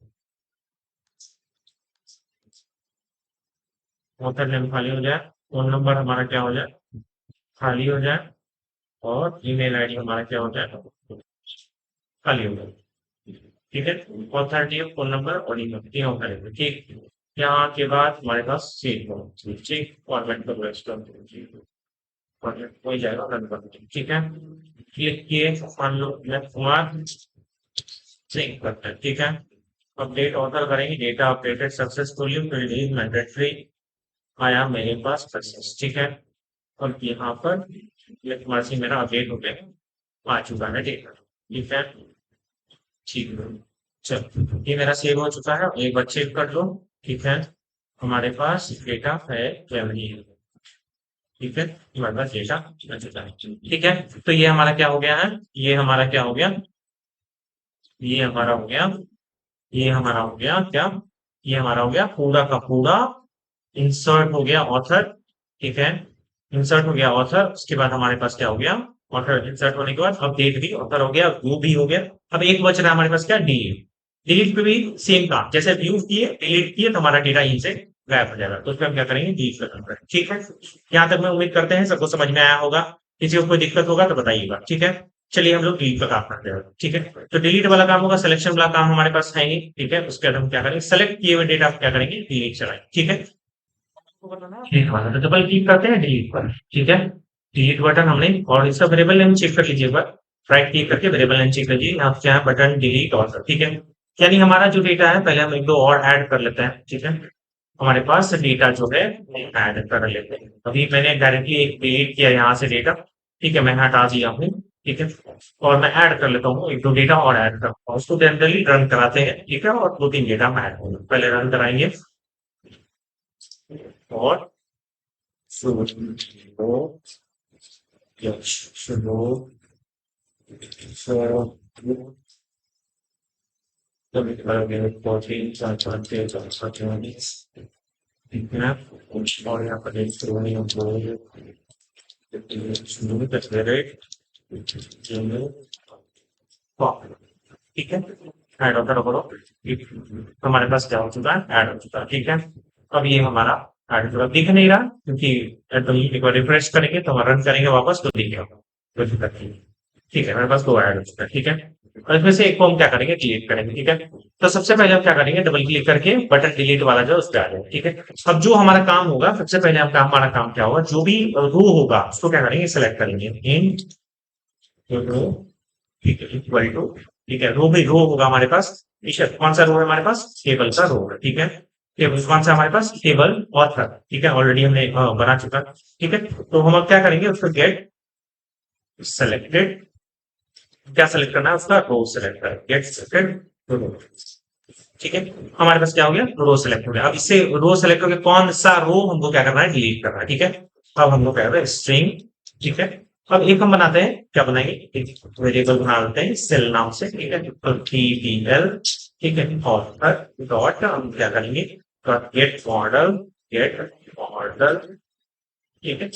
ऑथर नेम खाली हो जाए, फोन नंबर हमारा क्या हो जाए, खाली हो जाए, और ईमेल आईडी हमारा क्या हो जाए, खाली हो जाए। ठीक है, ऑथर नेम, फोन नंबर और ईमेल तीनों करेंगे। ठीक, यहाँ के बाद हमारे पास सेव करो, ठीक, फॉर्मेट करो इसका, फॉर्मेट हो जाएगा, रन कर दो। ठीक है, क्लिक किए, मान लो मैं कुमार सिंह करते हैं। ठीक है, अपडेट ऑथर करेंगे, data updated successfully, field is mandatory आया मेरे पास सक्सेस। ठीक है, और यहाँ पर ये कुमार सिंह मेरा अपडेट हो गया, आ चुका है डेटा। ठीक है, ठीक है, चल ये मेरा सेव हो चुका है, एक बार चेक कर लो। ठीक है, हमारे पास डेटा है 12। ठीक है, हमारे पास डेटा आ चुका है। ठीक है, तो ये हमारा क्या हो गया है, ये हमारा क्या हो गया, ये हमारा हो गया, ये हमारा हो गया क्या, ये हमारा हो गया पूरा का पूरा इंसर्ट हो गया ऑथर। ठीक है, इंसर्ट हो गया ऑथर, उसके बाद हमारे पास क्या हो गया, ऑथर इंसर्ट होने के बाद अपडेट भी ऑथर हो गया, व्यू भी हो गया। अब एक बच रहा है हमारे पास क्या, डिलीट। डिलीट पे भी सेम काम, जैसे व्यू किए डिलीट किए तो हमारा डेटा यहीं से गायब हो जाएगा, तो उसमें हम क्या करेंगे, डिलीट का काम करेंगे। ठीक है, यहाँ तक मैं उम्मीद करते हैं सबको समझ में आया होगा, किसी को कोई दिक्कत होगा तो बताइएगा। ठीक है, चलिए हम लोग डिलीट का काम करते हैं। ठीक है, तो डिलीट वाला काम होगा, सिलेक्शन वाला काम हमारे पास है नहीं। ठीक है, उसके बाद हम क्या करेंगे, सेलेक्ट किए हुए डेटा क्या करेंगे, डिलीट चलाएंगे। ठीक है, डिलीट वाला तो डबल क्लिक करते हैं डिलीट पर। ठीक है, डिलीट बटन हमने, और इसका वेरिएबल नेम चेक कर लीजिए एक बार, राइट क्लिक करके वेरिएबल नेम चेक कीजिए, यहाँ क्या है बटन डिलीट और। ठीक है, यानी हमारा जो डेटा है, पहले हम एक दो और ऐड कर लेते हैं। ठीक है, हमारे पास डेटा जो है ऐड कर लेते हैं। अभी मैंने डायरेक्टली एक डिलीट किया यहाँ से डेटा। ठीक है, मैं हटा दिया हूँ। ठीक है, और मैं ऐड कर लेता हूँ, एक दो डेटा और ऐड करता हूँ, उसको जनरली रन कराते हैं। ठीक है, और दो तीन डेटा हम ऐड होंगे, पहले रन कराएंगे, और शुरू शुरू शुरू कभी करोगे 14 ठीक है, कुछ और यहाँ पर एक शुरू नहीं हो, शुरू करते रहे, ठीक है, ऐड होता रहो। ठीक, तो हमारे पास क्या हो चुका है, ऐड हो चुका है। ठीक है, अब ये हमारा ऐड हो चुका, दिख नहीं रहा क्योंकि तो एक बार रिफ्रेश करेंगे तो हम रन करेंगे वापस तो दिखेगा, कोई दिक्कत नहीं। ठीक है, मेरे पास दो ऐड हो चुका है। ठीक है, और इसमें से एक को हम क्या करेंगे, डिलीट करेंगे। ठीक है, तो सबसे पहले हम क्या करेंगे, डबल क्लिक करके बटन डिलीट वाला जो है उस पर आ जाएगा। ठीक है, अब जो हमारा काम होगा, सबसे पहले हमारा काम क्या होगा, जो भी रो होगा उसको क्या करेंगे, सेलेक्ट करेंगे इन रो। ठीक है, इक्वल टू, ठीक है, रो भी रो होगा हमारे पास। ठीक है, कौन सा रो है हमारे पास, टेबल का रो है। ठीक है, टेबल कौन सा हमारे पास, टेबल ऑथर। ठीक है, ऑलरेडी हमने बना चुका। ठीक है, तो हम अब क्या करेंगे, उसको गेट सेलेक्टेड, क्या सेलेक्ट करना है, उसका रो सेलेक्ट कर, गेट सेलेक्टेड रो। ठीक है, हमारे पास क्या हो गया, रो सेलेक्ट हो गया। अब इससे रो सेलेक्ट हो गया, कौन सा रो हमको क्या करना है, डिलीट करना है। ठीक है, अब हमको क्या करना है, स्ट्रिंग। ठीक है, अब एक हम बनाते हैं, क्या बनाएंगे, एक वेरिएबल बना लेते हैं सेल नाम से। ठीक है, pl, ठीक है, और डॉट हम क्या करेंगे, गेट मॉडल, गेट मॉडल। ठीक है,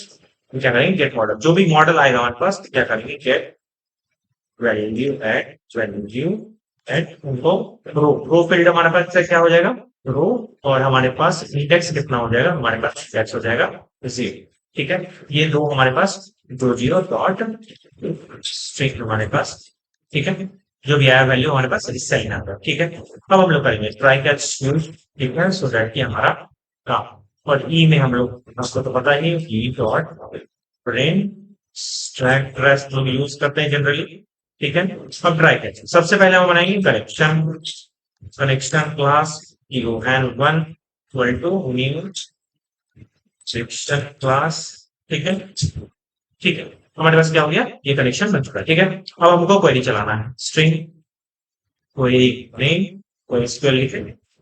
हम क्या करेंगे, गेट मॉडल, जो भी मॉडल आएगा हमारे पास क्या करेंगे, गेट वैल्यू एट उनको रो, रो फील्ड हमारे पास से क्या हो जाएगा, रो, और हमारे पास इंडेक्स कितना हो जाएगा, हमारे पास इंडेक्स हो जाएगा 0। ठीक है, ये दो हमारे पास दो जीरो डॉट स्ट्रिंग हमारे पास। ठीक है, जो भी आया वैल्यू हमारे पास इससे लेना होगा। ठीक है, अब हम लोग करेंगे ट्राई कैच यूज। ठीक है, सो दैट कि हमारा काम, और ई में हम लोग, आपको तो पता ही है, ई डॉट प्रिंट स्ट्रैक ट्रेस लोग यूज करते हैं जनरली। ठीक है, अब ट्राई कैच, सबसे पहले हम बनाएंगे connection, connection class un1 equal to new section class. ठीक है, ठीक है, हमारे पास क्या हो गया, ये कनेक्शन बन चुका है। ठीक है, अब हमको क्वेरी चलाना है, string query name, query square लिखे।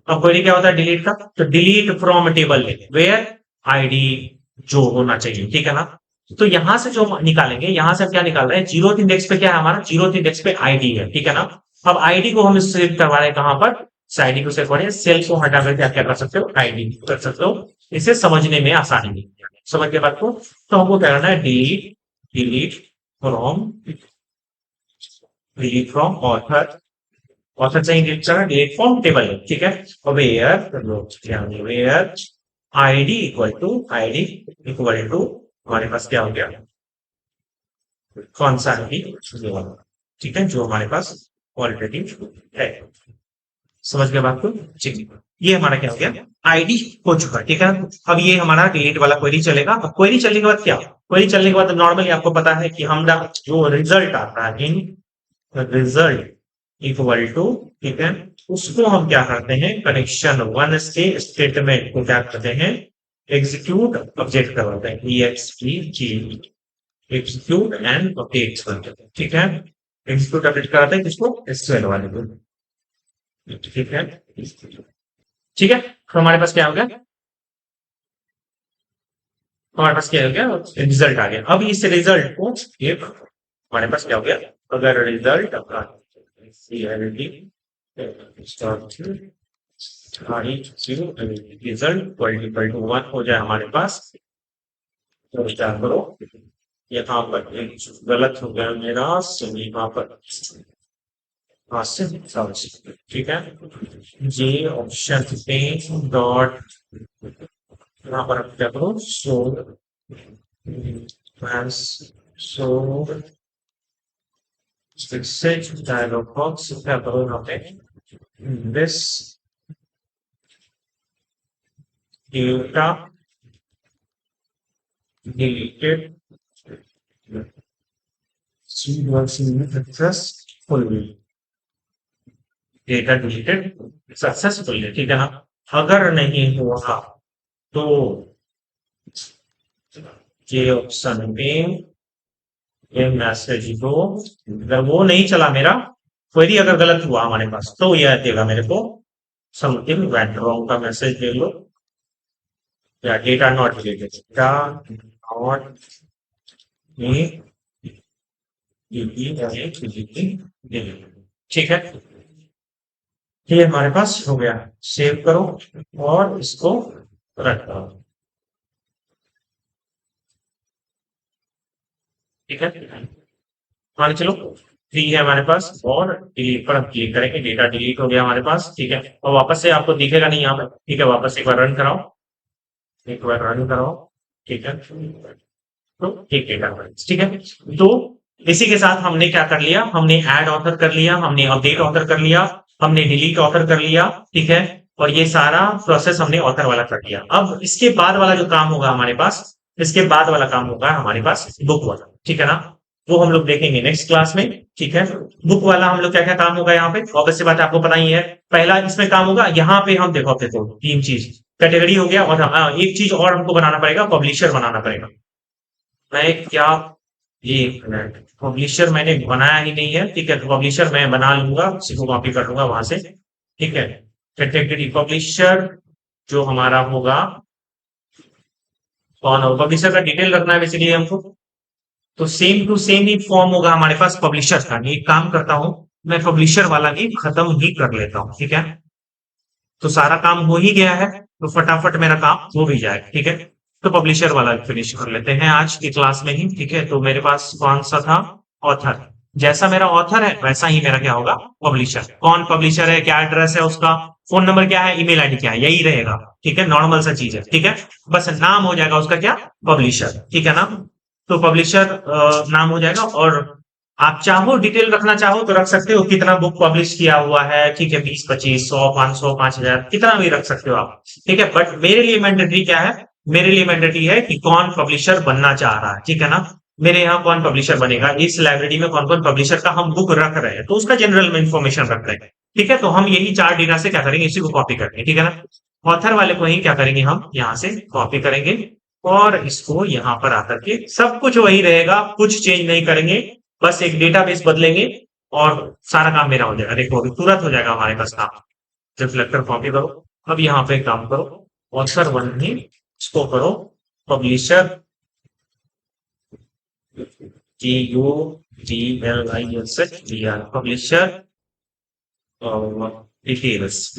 अब क्वेरी क्या होता है, डिलीट का, तो डिलीट फ्रॉम टेबल लिखे, वेयर आईडी जो होना चाहिए। ठीक है ना, तो यहां से जो निकालेंगे, यहां से हम क्या निकाल रहे हैं, जीरो इंडेक्स पे क्या है हमारा, जीरो इंडेक्स पे आईडी है। ठीक है ना, अब आईडी को हम सेव करवा रहे हैं कहां पर, आईडी को सेव करें, सेल को हटा करके आप क्या कर सकते हो, आईडी कर सकते हो, इसे समझने में आसानी नहीं, समझ के बात को। तो हमको क्या करना है, delete, delete from, delete from author. Author से ही डिलीट करना, डिलीट फ्रॉम टेबल, ठीक है। और वेयर आईडी इक्वल टू हमारे पास क्या हो गया, कौन सा आईडी, ठीक है, जो हमारे पास ऑलरेडी है। समझ गए बात को, ठीक है। ये हमारा क्या हो गया, आईडी हो चुका है, ठीक है। अब ये हमारा डिलीट वाला क्वेरी चलेगा। अब क्वेरी चलने के बाद क्या, क्वेरी चलने के बाद नॉर्मली आपको पता है कि हम जो रिजल्ट आता है, इन रिजल्ट इक्वल टू, ठीक है, उसको हम क्या करते हैं, कनेक्शन वन से स्टेटमेंट को क्या करते हैं, एग्जीक्यूट अपडेट करवाते हैं, एग्जीक्यूट एंड अपडेट करते हैं, ठीक है। एग्जीक्यूट अपडेट कराते हैं किसको, एसक्यूएल वाले को, ठीक है। ठीक है, तो हमारे पास क्या हो गया, हमारे पास क्या हो गया, रिजल्ट आ गया। अब इस रिजल्ट को एक हमारे पास क्या हो गया, अगर रिजल्ट रिजल्ट इक्वल टू 1 हो जाए हमारे पास, तो क्या करो, यहाँ पर गलत हो गया मेरा, यहाँ पर ठीक है, ये ऑप्शन पे डॉट, यहाँ पर आप क्या करो, सो set dialog box, क्या करो यहाँ पे, this data deleted successfully, data deleted successfully, ठीक है ना। अगर नहीं हुआ तो ये ऑप्शन में ये मैसेज को, अगर वो नहीं चला मेरा क्वेरी, अगर गलत हुआ हमारे पास, तो यह देगा मेरे को समथिंग वेंट रॉन्ग का मैसेज दे लो, या data not related, data not ठीक है। ये हमारे पास हो गया, सेव करो और इसको रन करो, ठीक है। मान चलो 3 है हमारे पास, और डिलीट पर हम क्लिक करेंगे, डेटा डिलीट हो गया हमारे पास, ठीक है। और वापस से आपको दिखेगा नहीं यहाँ पर, ठीक है, वापस एक बार रन कराओ, एक बार रन कराओ, ठीक है, तो एक डेटा, ठीक है। तो इसी के साथ हमने क्या कर लिया, हमने ऐड ऑथर कर लिया, हमने अपडेट ऑथर कर लिया, हमने डिलीट ऑथर कर लिया, ठीक है। और ये सारा प्रोसेस हमने ऑथर वाला कर लिया। अब इसके बाद वाला जो काम होगा हमारे पास, इसके बाद वाला काम होगा हमारे पास बुक वाला, ठीक है ना। वो हम लोग देखेंगे नेक्स्ट क्लास में, ठीक है। बुक वाला हम लोग क्या क्या काम होगा यहाँ पे, ऑब्वियस सी बात है, आपको पता ही है। पहला इसमें काम होगा, यहाँ पे हम देखो, देखो 3 चीज, कैटेगरी हो गया, और एक चीज और हमको बनाना पड़ेगा, पब्लिशर बनाना पड़ेगा। मैं क्या, ये पब्लिशर मैंने बनाया ही नहीं है, ठीक है, तो पब्लिशर मैं बना लूंगा, उसी को कॉपी कर लूंगा वहां से, ठीक है। कैटेगरी पब्लिशर जो हमारा होगा, कौन हो पब्लिशर का डिटेल रखना है बेसिकली हमको, तो सेम टू सेम ही फॉर्म होगा हमारे पास पब्लिशर का। एक काम करता हूं, मैं पब्लिशर वाला भी खत्म ही कर लेता हूं, ठीक है। तो सारा काम हो ही गया है, तो फटाफट मेरा काम हो भी जाएगा, ठीक है। तो पब्लिशर वाला फिनिश कर लेते हैं आज की क्लास में ही, ठीक है। तो मेरे पास कौन सा था, ऑथर, जैसा मेरा ऑथर है वैसा ही मेरा क्या होगा, पब्लिशर। कौन पब्लिशर है, क्या एड्रेस है उसका, फोन नंबर क्या है, ईमेल आईडी क्या है, यही रहेगा, ठीक है, नॉर्मल सा चीज है, ठीक है। बस नाम हो जाएगा उसका क्या, पब्लिशर, ठीक है ना। तो पब्लिशर नाम हो जाएगा, और आप चाहो डिटेल रखना चाहो तो रख सकते हो, कितना बुक पब्लिश किया हुआ है, ठीक है, 20, 25, 100, 500, 5000, कितना भी रख सकते हो आप, ठीक है। बट मेरे लिए मैंडेटरी क्या है, मेरे लिए मैंडेटरी है कि कौन पब्लिशर बनना चाह रहा है, ठीक है ना। मेरे यहाँ कौन पब्लिशर बनेगा, इस लाइब्रेरी में कौन कौन पब्लिशर का हम बुक रख रहे हैं, तो उसका जनरल में इंफॉर्मेशन रख रहे हैं, ठीक है। तो हम यही 4 डेटा से क्या करेंगे, इसी को कॉपी करेंगे, ठीक है ना। ऑथर वाले को ही क्या करेंगे, हम यहाँ से कॉपी करेंगे, और इसको यहाँ पर आकर के सब कुछ वही रहेगा, कुछ चेंज नहीं करेंगे, बस एक डेटाबेस बदलेंगे और सारा काम मेरा हो जाएगा। देखो अभी तुरंत हो जाएगा हमारे पास काम। रिफ्लेक्टर कॉपी करो, अब यहाँ पे काम करो, ऑथर वन ही इसको करो, publisher TUDLISH publisher details,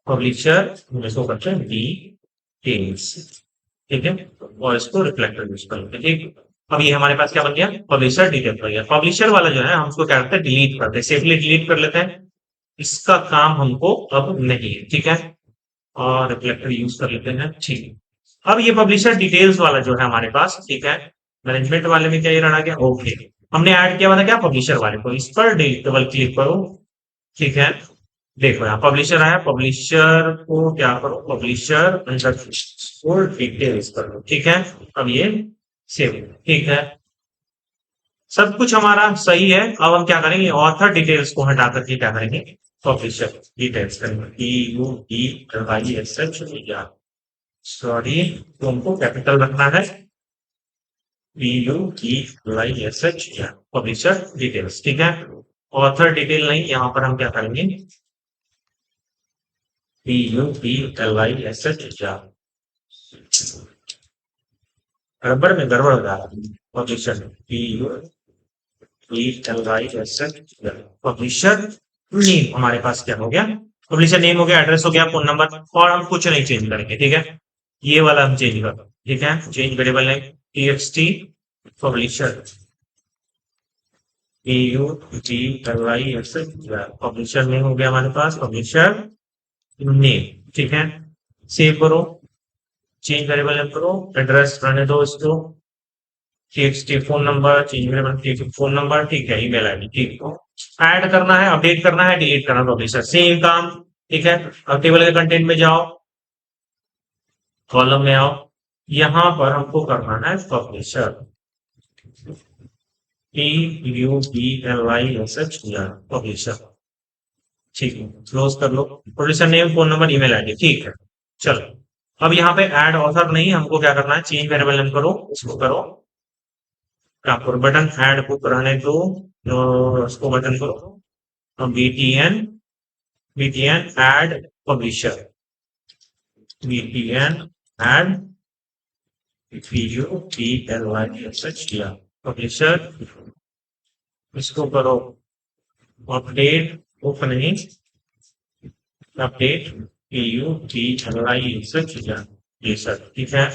publisher इसको करते हैं डिटेल्स, ठीक है, और इसको रिफ्लेक्टर यूज करेंगे, ठीक। अब ये हमारे पास क्या बन गया, पब्लिशर डिटेल बन गया। पब्लिशर वाला जो है हम उसको क्या करते हैं, डिलीट करते हैं, सेफली डिलीट कर लेते हैं, इसका काम हमको अब नहीं है, ठीक है। और रिफ्लेक्टर यूज कर लेते हैं, ठीक है। अब ये पब्लिशर डिटेल्स वाला जो है हमारे पास, ठीक है। मैनेजमेंट वाले में क्या ये रहा गया, ओके। हमने ऐड किया हुआ था क्या, पब्लिशर वाले को, इस पर डबल क्लिक करो, ठीक है। देखो यहाँ पब्लिशर आया, पब्लिशर को क्या करो, पब्लिशर अंडर डिटेल्स कर लो, ठीक है। अब ये सेव, ठीक है। सब कुछ हमारा सही है। अब हम क्या करेंगे, ऑथर डिटेल्स को हटा करके क्या करेंगे, पब्लिशर डिटेल्स करेंगे, PUDISH, सॉरी, तो हमको कैपिटल रखना है, PUDISH, पब्लिशर डिटेल्स, ठीक है। ऑथर डिटेल नहीं, यहाँ पर हम क्या करेंगे, PUDLISH, गड़बड़ में गड़बड़ हो रहा है, पब्लिशर PUDLISH, पब्लिशर नेम हमारे पास क्या हो गया, पब्लिशर नेम हो गया, एड्रेस हो गया, फोन नंबर, और हम कुछ नहीं चेंज करेंगे, ठीक है। ये वाला हम चेंज कर, ठीक है। Change variable name TXT publisher, PUDLISH, publisher name हो गया हमारे पास, पब्लिशर नेम, ठीक है। सेव करो, चेंज वेरिएबल नेम करो, एड्रेस रहने दो इसको, TXT phone number, change variable TXT phone number, ठीक है। ईमेल आईडी, ठीक है। ऐड करना है, अपडेट करना है, डिलीट करना है, पब्लिशर सेम काम, ठीक है। अब टेबल के कंटेंट में जाओ, कॉलम में आओ, यहां पर हमको करना है पब्लिशर, PUDLISH, पब्लिशर, ठीक है। क्लोज कर लो, publisher name, phone number, email ID, ठीक है। चलो, अब यहाँ पे ऐड ऑथर नहीं, हमको क्या करना है, चेंज वेरिएबल नेम करो, इसको करो, क्या बटन ऐड बुक रहने दो, उसको बटन करो BTN add publisher, BTN add PUDLISH, publisher, इसको करो अपडेट, ओपनिंग अपडेट PUDLISH, ये सर, ठीक है।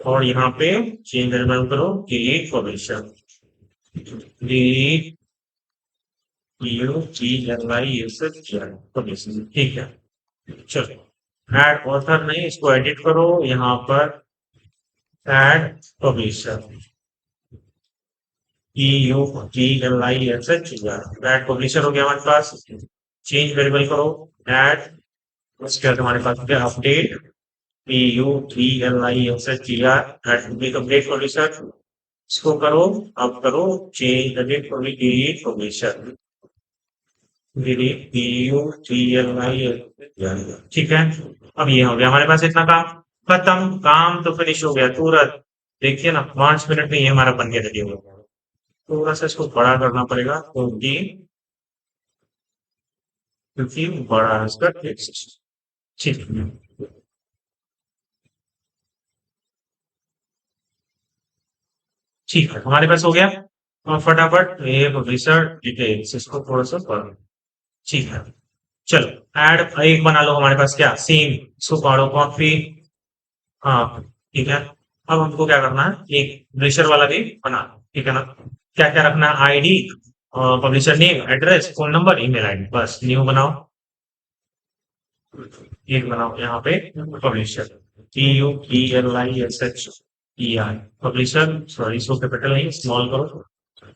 और यहाँ पे चेंज वेरिएबल करो, delete publisher, delete PUDLISH, publisher, ठीक है। चलो, ऐड ऑथर नहीं, इसको एडिट करो, यहाँ पर add publisher, PUDLISH, add publisher हो गया हमारे पास। चेंज वेरिएबल करो, ऐड, उसके बाद हमारे पास update PUDLISH, add public update publisher, इसको करो, अब करो change edit delete publisher, delete PUDLISH, ठीक है। अब ये हो गया हमारे पास, इतना काम खत्म, काम तो फिनिश हो गया तुरंत। देखिए ना, 5 मिनट में ये हमारा बन के रेडी हो गया। थोड़ा सा इसको बड़ा करना पड़ेगा, क्योंकि बड़ा है इसका टेक्स्ट, ठीक है। ठीक है, हमारे पास हो गया। और फटाफट ये पब्लिशर डिटेल्स, इसको थोड़ा सा पढ़ो, ठीक है। चलो, ऐड एक बना लो हमारे पास, क्या सेम, इसको पढ़ो, कॉपी, हाँ, ठीक है। अब हमको क्या करना है, एक पब्लिशर वाला भी बना, ठीक है ना। क्या क्या रखना है, ID, publisher name, address, phone number, email ID, बस न्यू बनाओ, एक बनाओ यहाँ पे पब्लिशर, PUDLISH, पब्लिशर, सॉरी इसको कैपिटल नहीं, स्मॉल करो,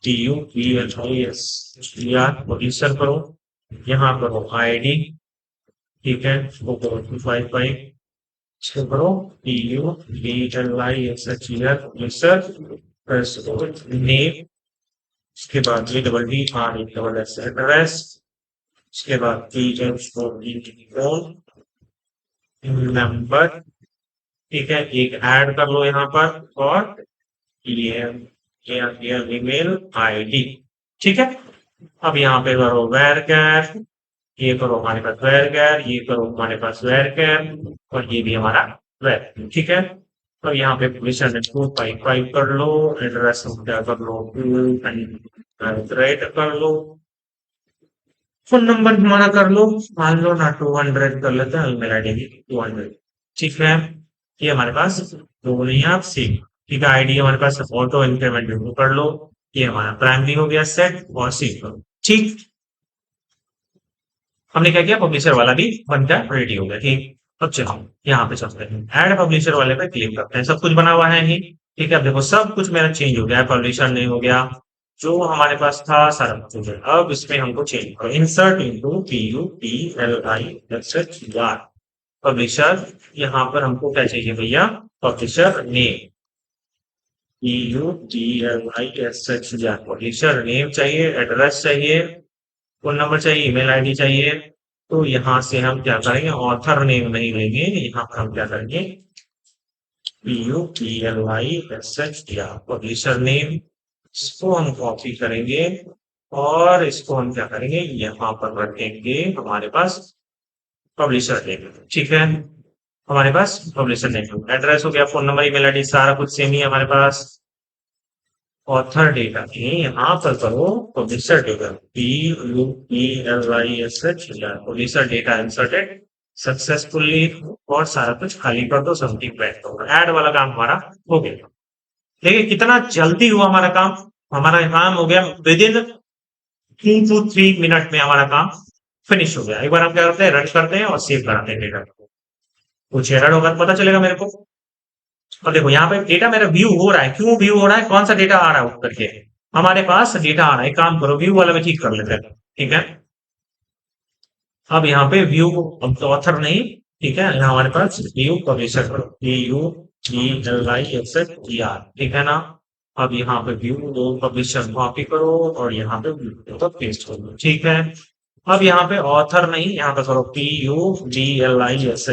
PUDLISH, पब्लिशर करो, यहाँ करो आईडी, ठीक है। इसको करो 255, इसको करो PUDLISH, पब्लिशर, नेम, उसके बाद DDR एड्रेस, उसके बाद फोन नंबर, ठीक है। एक ऐड कर लो यहाँ पर, और ये ईमेल आईडी, ठीक है। अब यहाँ पे करो वेर कैर, ये करो हमारे पास वेर कैर, ये करो हमारे पास वेर कैर, और ये भी हमारा वेर, ठीक है। तो यहाँ पे पब्लिशर ने 255 कर लो, एड्रेस क्या कर लो, कर लो, फोन नंबर हमारा कर लो, मान लो ना 200 कर लेते हैं, ईमेल आईडी 200, ठीक है। ये हमारे पास दो नहीं, आप सेव, ठीक है। आईडी हमारे पास ऑटो इंक्रीमेंट कर लो, ये हमारा प्राइमरी हो गया सेट, और सेव करो, ठीक। हमने क्या किया, पब्लिशर वाला भी बनकर रेडी हो गया। ठीक, अब चलो यहाँ पे चलते हैं, ऐड पब्लिशर वाले पे क्लिक करते हैं। सब कुछ बना हुआ है ही, ठीक है। अब देखो सब कुछ मेरा चेंज हो गया, पब्लिशर नहीं हो गया, जो हमारे पास था सारा कुछ हो गया। अब इसमें हमको चेंज करो, इंसर्ट इनटू PUTLISHR पब्लिशर। यहाँ पर हमको क्या चाहिए भैया, publisher name, PUTLISHR publisher name चाहिए, एड्रेस चाहिए, फोन नंबर चाहिए, ईमेल आईडी चाहिए। तो यहाँ से हम क्या करेंगे, ऑथर नेम नहीं लेंगे, यहाँ पर हम क्या करेंगे, PUTLISHR पब्लिशर नेम, इसको हम कॉपी करेंगे और इसको हम क्या करेंगे, यहाँ पर रखेंगे हमारे पास पब्लिशर नेम। ठीक है, हमारे पास पब्लिशर नेम, एड्रेस हो गया, फोन नंबर, ईमेल आईडी, सारा कुछ सेम ही है हमारे पास। ऑथर डेटा यहाँ पर करो publisher data, PUTLISHR publisher data inserted successfully, और सारा कुछ खाली कर दो, समथिंग बैक करो। ऐड वाला काम हमारा हो गया। देखिए कितना जल्दी हुआ हमारा काम, हमारा काम हो गया विद इन 2 to 3 मिनट में हमारा काम फिनिश हो गया। एक बार हम क्या करते हैं, रन करते हैं और सेव कराते हैं डेटा को। कुछ एरर होगा तो पता चलेगा मेरे को। और देखो यहाँ पे डेटा मेरा व्यू हो रहा है, क्यों व्यू हो रहा है, कौन सा डेटा आ रहा है करके, हमारे पास डेटा आ रहा है। काम करो, व्यू वाला में ठीक कर लेते हैं, ठीक है। अब यहाँ पे व्यू, अब तो ऑथर नहीं, ठीक है, यहाँ हमारे पास व्यू पब्लिशर करो, PUTLISHR, ठीक है ना। अब यहाँ पे व्यू दो पब्लिशर कॉपी करो और यहाँ पे व्यू तो पेस्ट करो, ठीक है। अब यहाँ पे ऑथर नहीं, यहाँ पे करो PUTLISHR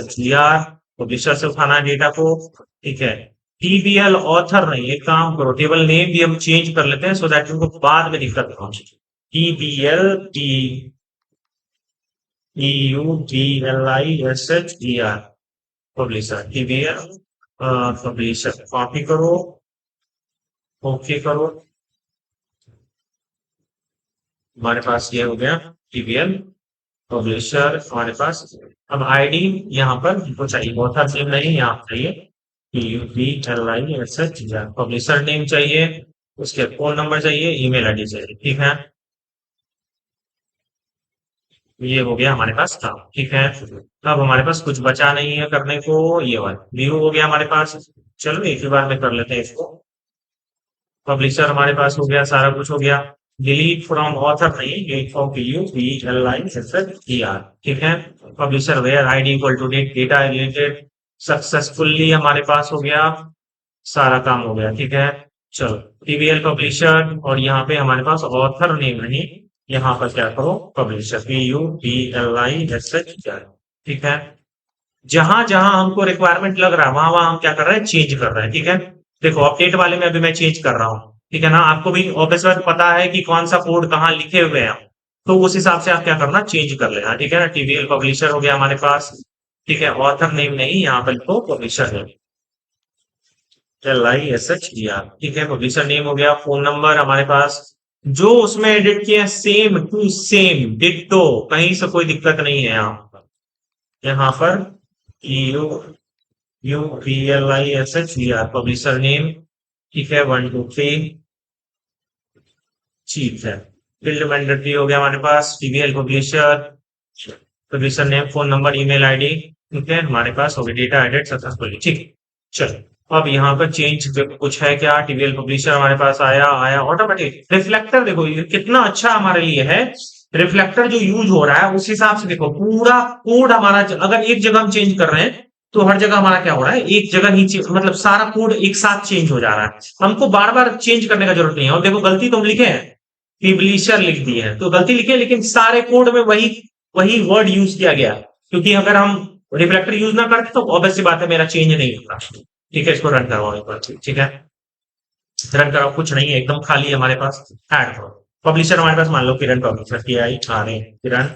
पब्लिशर से उठाना है डेटा को, ठीक है। TBL ऑथर नहीं, एक काम करो, टेबल नेम भी हम चेंज कर लेते हैं सो दैट उनको बाद में दिक्कत ना हो। TBL PUTLISHER publisher, TBL publisher copy करो, ओके करो, हमारे पास ये हो गया TBL पब्लिशर हमारे पास। अब आईडी यहाँ पर हमको चाहिए, ऑथर नेम नहीं, यहाँ चाहिए PUTLISHER पब्लिशर नेम चाहिए, उसके फोन नंबर चाहिए, ईमेल आईडी चाहिए, ठीक है। ये हो गया हमारे पास काम, ठीक है। अब हमारे पास कुछ बचा नहीं है करने को, ये वाला व्यू हो गया हमारे पास। चलो एक ही बार में कर लेते हैं इसको। पब्लिशर हमारे पास हो गया, सारा कुछ हो गया। डिलीट फ्रॉम ऑथर नहीं, डिलीट फ्रॉम PUTLISHER, ठीक है। Publisher where ID equal to date, data related successfully हमारे पास हो गया, सारा काम हो गया, ठीक है। चलो TBL पब्लिशर, और यहाँ पे हमारे पास ऑथर नेम नहीं, यहाँ पर क्या करो, पब्लिशर PUTLISHER, ठीक है। जहां जहां हमको रिक्वायरमेंट लग रहा है वहां वहां हम क्या कर रहे हैं, चेंज कर रहे हैं, ठीक है। देखो अपडेट वाले में अभी मैं चेंज कर रहा हूँ, ठीक है ना। आपको भी ऑब्वियस बात पता है कि कौन सा कोड कहाँ लिखे हुए हैं, तो उस हिसाब से आप क्या करना, चेंज कर लेना, ठीक है ना। TBL पब्लिशर हो गया हमारे पास, ठीक है। ऑथर नेम नहीं, यहाँ पर लिखो पब्लिशर नेम LISHER, ठीक है। पब्लिशर नेम हो गया, फोन नंबर हमारे पास जो उसमें एडिट किए हैं सेम टू सेम डिट्टो, कहीं से कोई दिक्कत नहीं है। यहाँ पर PUTLISHER पब्लिशर नेम, ठीक है, 1 2 3, ठीक है। फील्ड मैंडेटरी हो गया हमारे पास, TBL publisher, publisher name, phone number, email ID, ठीक है, हमारे पास हो गया, डेटा एडिट सक्सेसफुली, ठीक। चलो अब यहाँ पर चेंज कुछ है क्या, TBL पब्लिशर हमारे पास आया आया ऑटोमेटिक। रिफ्लेक्टर देखो ये कितना अच्छा हमारे लिए है, रिफ्लेक्टर जो यूज हो रहा है उस हिसाब से देखो पूरा कोड हमारा, अगर एक जगह हम चेंज कर रहे हैं तो हर जगह हमारा क्या हो रहा है, एक जगह ही मतलब सारा कोड एक साथ चेंज हो जा रहा है, हमको बार बार चेंज करने का जरूरत नहीं है। और देखो गलती तो हम लिखे हैं, पब्लिशर लिख दिए हैं तो गलती लिखे, लेकिन सारे कोड में वही वही वर्ड यूज किया गया, क्योंकि अगर हम रिफ्लेक्टर यूज ना करते तो ऑब्वियस सी बात है मेरा चेंज नहीं होता, ठीक है। इसको रन करवाओ एक बार, ठीक है, रन कराओ, कुछ नहीं है, एकदम खाली है हमारे पास। ऐड करो पब्लिशर हमारे पास, मान लो किरण पब्लिशर की आई आ रहे किरण,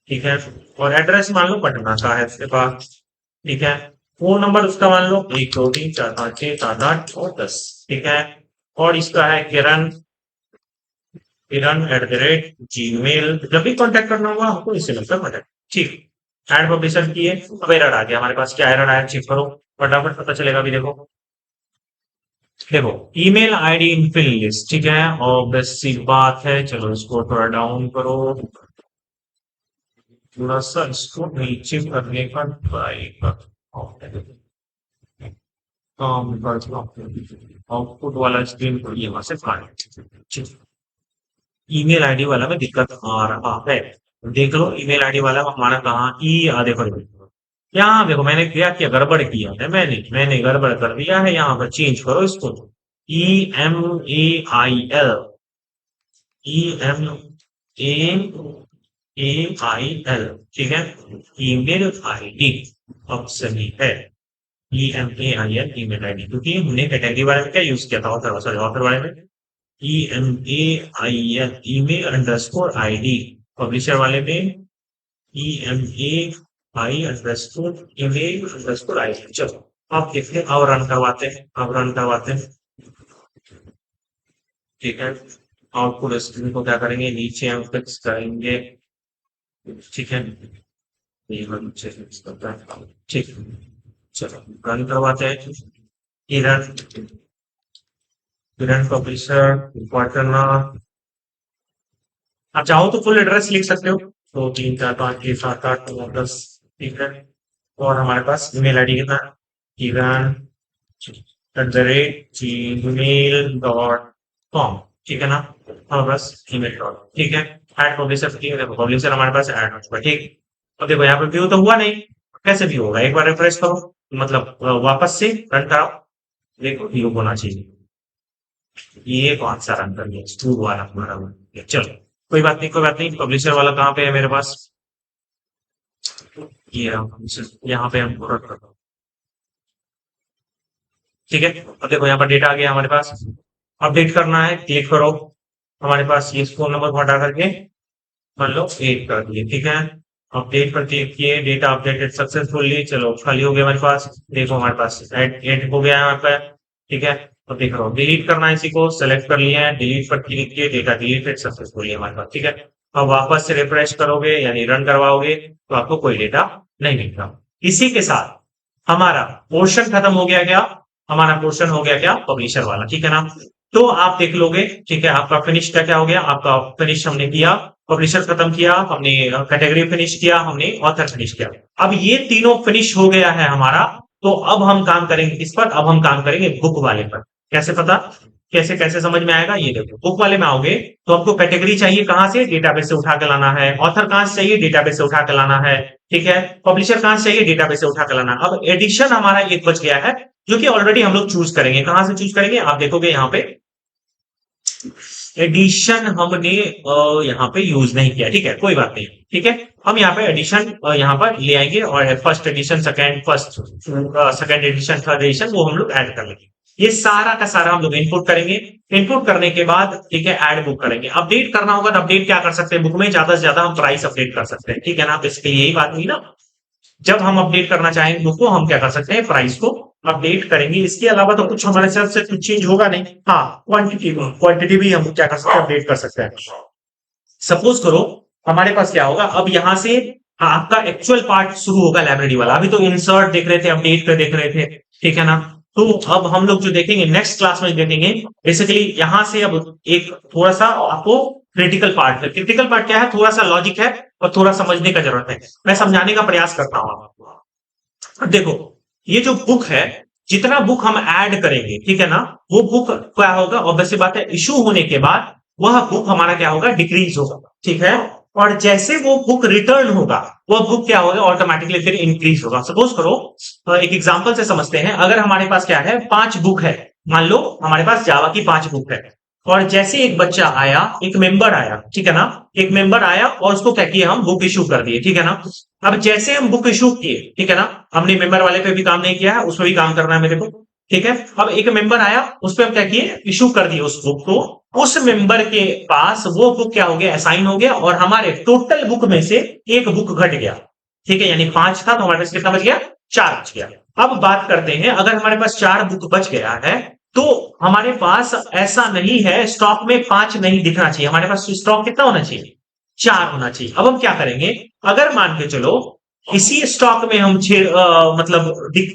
ठीक है। और एड्रेस मान लो पटना का है उसके पास, ठीक है। फोन नंबर उसका मान लो 1 2 3 4 5 6 7 8 और 10, ठीक है। और इसका है किरण, किरण@gmail, जब भी कॉन्टेक्ट करना होगा हमको इससे मिलकर कॉन्टेक्ट, ठीक। एड पब्लिशर की है, अब एरर आ गया हमारे पास, क्या एरर आया चेक करो, फटाफट पता चलेगा अभी। देखो देखो email ID in fill list, ठीक है, और बस सी बात है, चलो इसको थोड़ा डाउन करो, थोड़ा सा इसको नीचे करने का ट्राई कर, आउटपुट वाला स्क्रीन को ये वहां से काट। ईमेल आईडी वाला में दिक्कत आ रहा है। देख लो ईमेल आईडी वाला हमारा कहाँ ई देखो यहाँ देखो मैंने क्या गड़बड़ किया है, मैंने गड़बड़ कर दिया है। यहाँ पर चेंज करो इसको, EMAIL, EMAIL, ठीक है। ईमेल आईडी अब सही है, EMAIL ईमेल आईडी, क्योंकि हमने कैटेगरी वाले में क्या यूज किया था, ऑथर, सॉरी ऑथर वाले में EMAIL email underscore ID, publisher वाले में EMAI ईमेल अंडरस्कोर आईडी। चलो अब देखते हैं, अब रन करवाते हैं, ठीक है। आउटपुट स्क्रीन को क्या करेंगे, नीचे हम फिक्स करेंगे, ठीक है। ये हम नीचे फिक्स करता है, ठीक। चलो रन करवाते हैं। किरण पब्लिशर क्वार्टरना, आप चाहो तो फुल एड्रेस लिख सकते हो, 2 3 4 5 6 7 8 9 10, ठीक है। और हमारे पास ईमेल आईडी कितना, kiran@gmail.com, ठीक है ना। हमारे पास ईमेल डॉट, ठीक है। ऐड पब्लिशर, ठीक है। देखो पब्लिशर हमारे पास ऐड हो चुका, ठीक। अब देखो यहाँ पे व्यू तो हुआ नहीं, कैसे व्यू होगा, एक बार रिफ्रेश करो, मतलब वापस से रन कराओ, देखो व्यू होना चाहिए। ये कौन सा रन कर दिया, स्टूड वाला हमारा बन गया। चलो कोई बात नहीं, पब्लिशर वाला कहाँ पे है मेरे पास, ये यहाँ पे हम रख रहा हूँ, ठीक है। अब देखो यहाँ पर डेटा आ गया हमारे पास, अपडेट करना है, क्लिक करो। हमारे पास ये फोन नंबर को हटा करके मान लो 8 कर दिए, ठीक है। अपडेट पर क्लिक किए, डेटा अपडेटेड सक्सेसफुली, चलो खाली हो गया हमारे पास। देखो हमारे पास एड हो गया यहाँ पर, ठीक है। तो देख रहा हूँ, डिलीट करना है इसी को, सेलेक्ट कर लिया है, डिलीट पर क्लिक किए, डेटा डिलीटेड सक्सेसफुली हमारे पास, ठीक है। अब वापस से रिफ्रेश करोगे यानी रन करवाओगे तो आपको कोई डेटा नहीं मिलेगा। इसी के साथ हमारा पोर्शन खत्म हो गया, क्या हमारा पोर्शन हो गया, क्या पब्लिशर वाला, ठीक है ना। तो आप देख लोगे, ठीक है। आपका फिनिश क्या हो गया, आपका फिनिश हमने किया, पब्लिशर खत्म किया हमने, कैटेगरी फिनिश किया हमने, ऑथर फिनिश किया। अब ये तीनों फिनिश हो गया है हमारा, तो अब हम काम करेंगे किस पर, अब हम काम करेंगे बुक वाले पर। कैसे पता, कैसे कैसे समझ में आएगा, ये देखो बुक वाले में आओगे तो हमको कैटेगरी चाहिए, कहां से, डेटाबेस से उठा के लाना है। ऑथर कहां से चाहिए, डेटाबेस से उठा के लाना है, ठीक है। पब्लिशर कहां से चाहिए, डेटाबेस से उठा के लाना है। अब एडिशन हमारा एक बच गया है, जो कि ऑलरेडी हम लोग चूज करेंगे। कहां से चूज करेंगे, आप देखोगे यहाँ पे एडिशन हमने यहाँ पे यूज नहीं किया, ठीक है, कोई बात नहीं, ठीक है। हम यहाँ पे एडिशन यहाँ पर ले आएंगे और first edition, second edition, third edition वो हम लोग ऐड कर लेंगे। ये सारा का सारा हम लोग इनपुट करेंगे। इनपुट करने के बाद, ठीक है, ऐड बुक करेंगे। अपडेट करना होगा तो अपडेट क्या कर सकते हैं, बुक में ज्यादा से ज्यादा हम प्राइस अपडेट कर सकते हैं, ठीक है ना। बेसिकली यही बात हुई ना, जब हम अपडेट करना चाहेंगे बुक को, हम क्या कर सकते हैं, प्राइस को अपडेट करेंगे। इसके अलावा तो कुछ हमारे साथ से कुछ चेंज होगा नहीं। हाँ, क्वांटिटी भी हम क्या कर सकते हैं, अपडेट कर सकते हैं। सपोज करो हमारे पास क्या होगा, अब यहां से आपका एक्चुअल पार्ट शुरू होगा लाइब्रेरी वाला। अभी तो इंसर्ट देख रहे थे, अपडेट कर देख रहे थे, ठीक है ना। तो अब हम लोग जो देखेंगे नेक्स्ट क्लास में देखेंगे, बेसिकली यहां से अब एक थोड़ा सा आपको क्रिटिकल पार्ट है। क्रिटिकल पार्ट क्या है, थोड़ा सा लॉजिक है और थोड़ा समझने का जरूरत है। मैं समझाने का प्रयास करता हूं आपको। देखो ये जो बुक है, जितना बुक हम ऐड करेंगे, ठीक है ना, वो बुक क्या होगा, ऑब्वियस बात है, इशू होने के बाद वह बुक हमारा क्या होगा, डिक्रीज होगा, ठीक है। और जैसे वो बुक रिटर्न होगा, वह बुक क्या होगा, ऑटोमेटिकली फिर इंक्रीज होगा। सपोज करो एक एग्जांपल से समझते हैं। अगर हमारे पास क्या है, 5 बुक है, मान लो हमारे पास जावा की 5 बुक है, और जैसे एक बच्चा आया, एक मेंबर आया, ठीक है ना, एक मेंबर आया और उसको क्या किया, हम बुक इशू कर दिए, ठीक है ना। अब जैसे हम बुक इशू किए, ठीक है ना, हमने मेंबर वाले पे भी काम नहीं किया है, उसमें भी काम करना है मेरे को, ठीक है। अब एक मेंबर आया, उस पर हम क्या किए, इशू कर दिए उस बुक को। उस मेंबर के पास वो बुक क्या हो गया, असाइन हो गया, और हमारे टोटल बुक में से एक बुक घट गया, ठीक है। यानी 5 था तो हमारे पास कितना बच गया, 4 बच गया। अब बात करते हैं, अगर हमारे पास 4 बुक बच गया है तो हमारे पास ऐसा नहीं है स्टॉक में 5 नहीं दिखना चाहिए, हमारे पास स्टॉक कितना होना चाहिए, 4 होना चाहिए। अब हम क्या करेंगे, अगर मान के चलो इसी स्टॉक में हम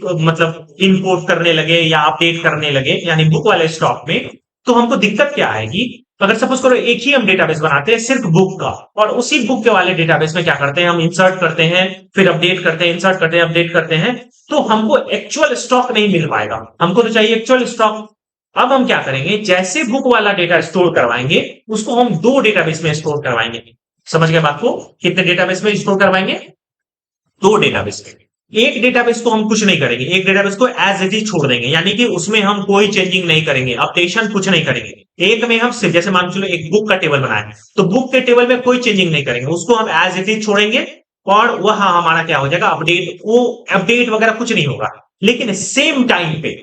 मतलब इंपोर्ट करने लगे या अपडेट करने लगे, यानी बुक वाले स्टॉक में तो हमको दिक्कत क्या आएगी, अगर सपोज करो एक ही हम डेटाबेस बनाते हैं सिर्फ बुक का, और उसी बुक के वाले डेटाबेस में क्या करते हैं हम इंसर्ट करते हैं, फिर अपडेट करते हैं, इंसर्ट करते हैं, अपडेट करते हैं, तो हमको एक्चुअल स्टॉक नहीं मिल पाएगा। हमको तो चाहिए एक्चुअल स्टॉक। अब हम क्या करेंगे, जैसे बुक वाला डेटा स्टोर करवाएंगे उसको हम दो डेटाबेस में स्टोर करवाएंगे। समझ गए बात को? कितने डेटाबेस में स्टोर करवाएंगे? दो डेटाबेस में। एक डेटाबेस को हम कुछ नहीं करेंगे, एक डेटाबेस को एज इट इज छोड़ देंगे, यानी कि उसमें हम कोई चेंजिंग नहीं करेंगे, अपडेशन कुछ नहीं करेंगे। एक में हम सिर्फ जैसे मान चलो एक बुक का टेबल बनाए, तो बुक के टेबल में कोई चेंजिंग नहीं करेंगे, उसको हम एज इट इज छोड़ेंगे, और वह हमारा क्या हो जाएगा, अपडेट, वो अपडेट वगैरह कुछ नहीं होगा। लेकिन सेम टाइम पे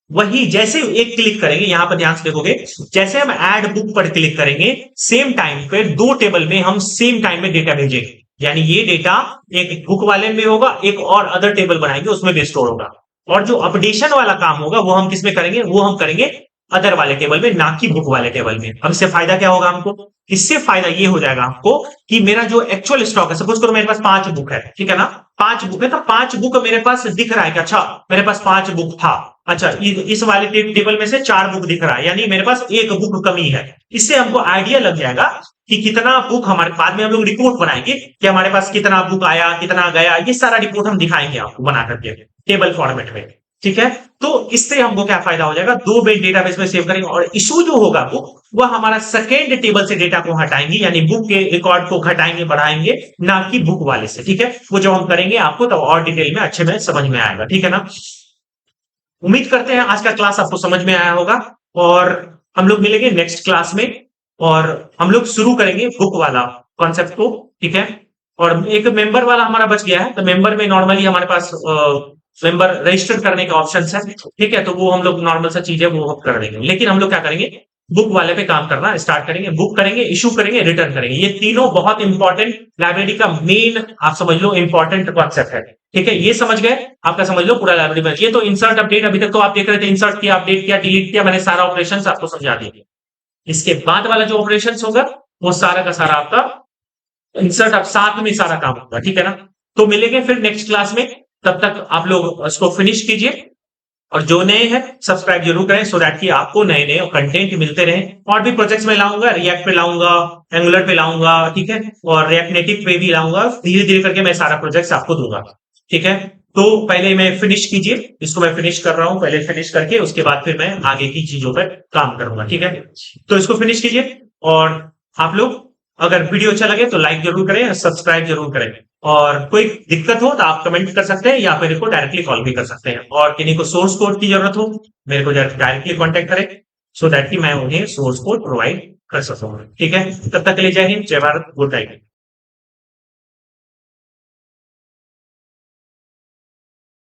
वही जैसे एक क्लिक करेंगे, यहां पर ध्यान से देखोगे, जैसे हम ऐड बुक पर क्लिक करेंगे, सेम टाइम पे दो टेबल में हम सेम टाइम में डेटा भेजेंगे, यानी ये डेटा एक बुक वाले में होगा, एक और अदर टेबल बनाएंगे उसमें भी स्टोर होगा। और जो अपडेशन वाला काम होगा वो हम किसमें करेंगे, वो हम करेंगे अदर वाले टेबल में, ना कि बुक वाले टेबल में। अब इससे फायदा क्या होगा हमको, इससे फायदा ये हो जाएगा हमको कि मेरा जो एक्चुअल स्टॉक है, सपोज करो मेरे पास 5 बुक है, ठीक है ना, 5 बुक है, तो 5 बुक मेरे पास दिख रहा है कि अच्छा मेरे पास 5 बुक था, अच्छा इस वाले टेबल में से 4 बुक दिख रहा है, यानी मेरे पास एक बुक कमी है। इससे हमको आइडिया लग जाएगा कि कितना बुक हमारे, बाद में हम लोग रिपोर्ट बनाएंगे कि हमारे पास कितना बुक आया, कितना गया, ये सारा रिपोर्ट हम दिखाएंगे आपको बना करके टेबल फॉर्मेट में, ठीक है। तो इससे हमको क्या फायदा हो जाएगा, दो बेस डेटाबेस में सेव करेंगे, और इशू जो होगा बुक, वह हमारा सेकेंड टेबल से डेटा को हटाएंगे, यानी बुक के रिकॉर्ड को घटाएंगे बढ़ाएंगे, ना कि बुक वाले से, ठीक है। वो जब हम करेंगे आपको तो और डिटेल में अच्छे में समझ में आएगा, ठीक है ना। उम्मीद करते हैं आज का क्लास आपको समझ में आया होगा, और हम लोग मिलेंगे नेक्स्ट क्लास में, और हम लोग शुरू करेंगे बुक वाला कॉन्सेप्ट को, ठीक है। और एक मेंबर वाला हमारा बच गया है, तो मेंबर में नॉर्मली हमारे पास मेंबर रजिस्टर करने का ऑप्शन है, ठीक है, तो वो हम लोग नॉर्मल सा चीज है वो हम कर देंगे। लेकिन हम लोग क्या करेंगे, बुक वाले पे काम करना स्टार्ट करेंगे, बुक करेंगे, इशू करेंगे, रिटर्न करेंगे। ये तीनों बहुत इंपॉर्टेंट लाइब्रेरी का मेन, आप समझ लो इंपॉर्टेंट कॉन्सेप्ट है, ठीक है। ये समझ गए, आपका समझ लो पूरा लाइब्रेरी में। ये तो इंसर्ट अपडेट, अभी तक तो आप देख रहे थे इंसर्ट किया, अपडेट किया, डिलीट किया, मैंने सारा ऑपरेशन आपको समझा दिया। इसके बाद वाला जो ऑपरेशन होगा वो सारा का सारा आपका इंसर्ट, अब साथ में सारा काम होगा, ठीक है ना। तो मिलेंगे फिर नेक्स्ट क्लास में, तब तक आप लोग उसको फिनिश कीजिए, और जो नए हैं सब्सक्राइब जरूर करें, सो दैट कि आपको नए नए कंटेंट मिलते रहे। और भी प्रोजेक्ट्स में लाऊंगा, रिएक्ट पे लाऊंगा, एंगुलर पे लाऊंगा, ठीक है, और रिएक्ट नेटिव पे भी लाऊंगा, धीरे धीरे करके मैं सारा प्रोजेक्ट्स आपको दूंगा, ठीक है। तो पहले मैं फिनिश कीजिए, इसको मैं फिनिश कर रहा हूं, पहले फिनिश करके उसके बाद फिर मैं आगे की चीजों पर काम करूंगा, ठीक है। तो इसको फिनिश कीजिए, और आप लोग अगर वीडियो अच्छा लगे तो लाइक जरूर करें, सब्सक्राइब जरूर करें, और कोई दिक्कत हो तो आप कमेंट कर सकते हैं, या फिर को डायरेक्टली कॉल भी कर सकते हैं। और किन्हीं को सोर्स कोड की जरूरत हो, मेरे को डायरेक्टली कॉन्टेक्ट करें, सो दैट कि मैं उन्हें सोर्स कोड प्रोवाइड कर सकूं, ठीक है। तब तक के लिए जय हिंद, जय भारत, गुड नाइट।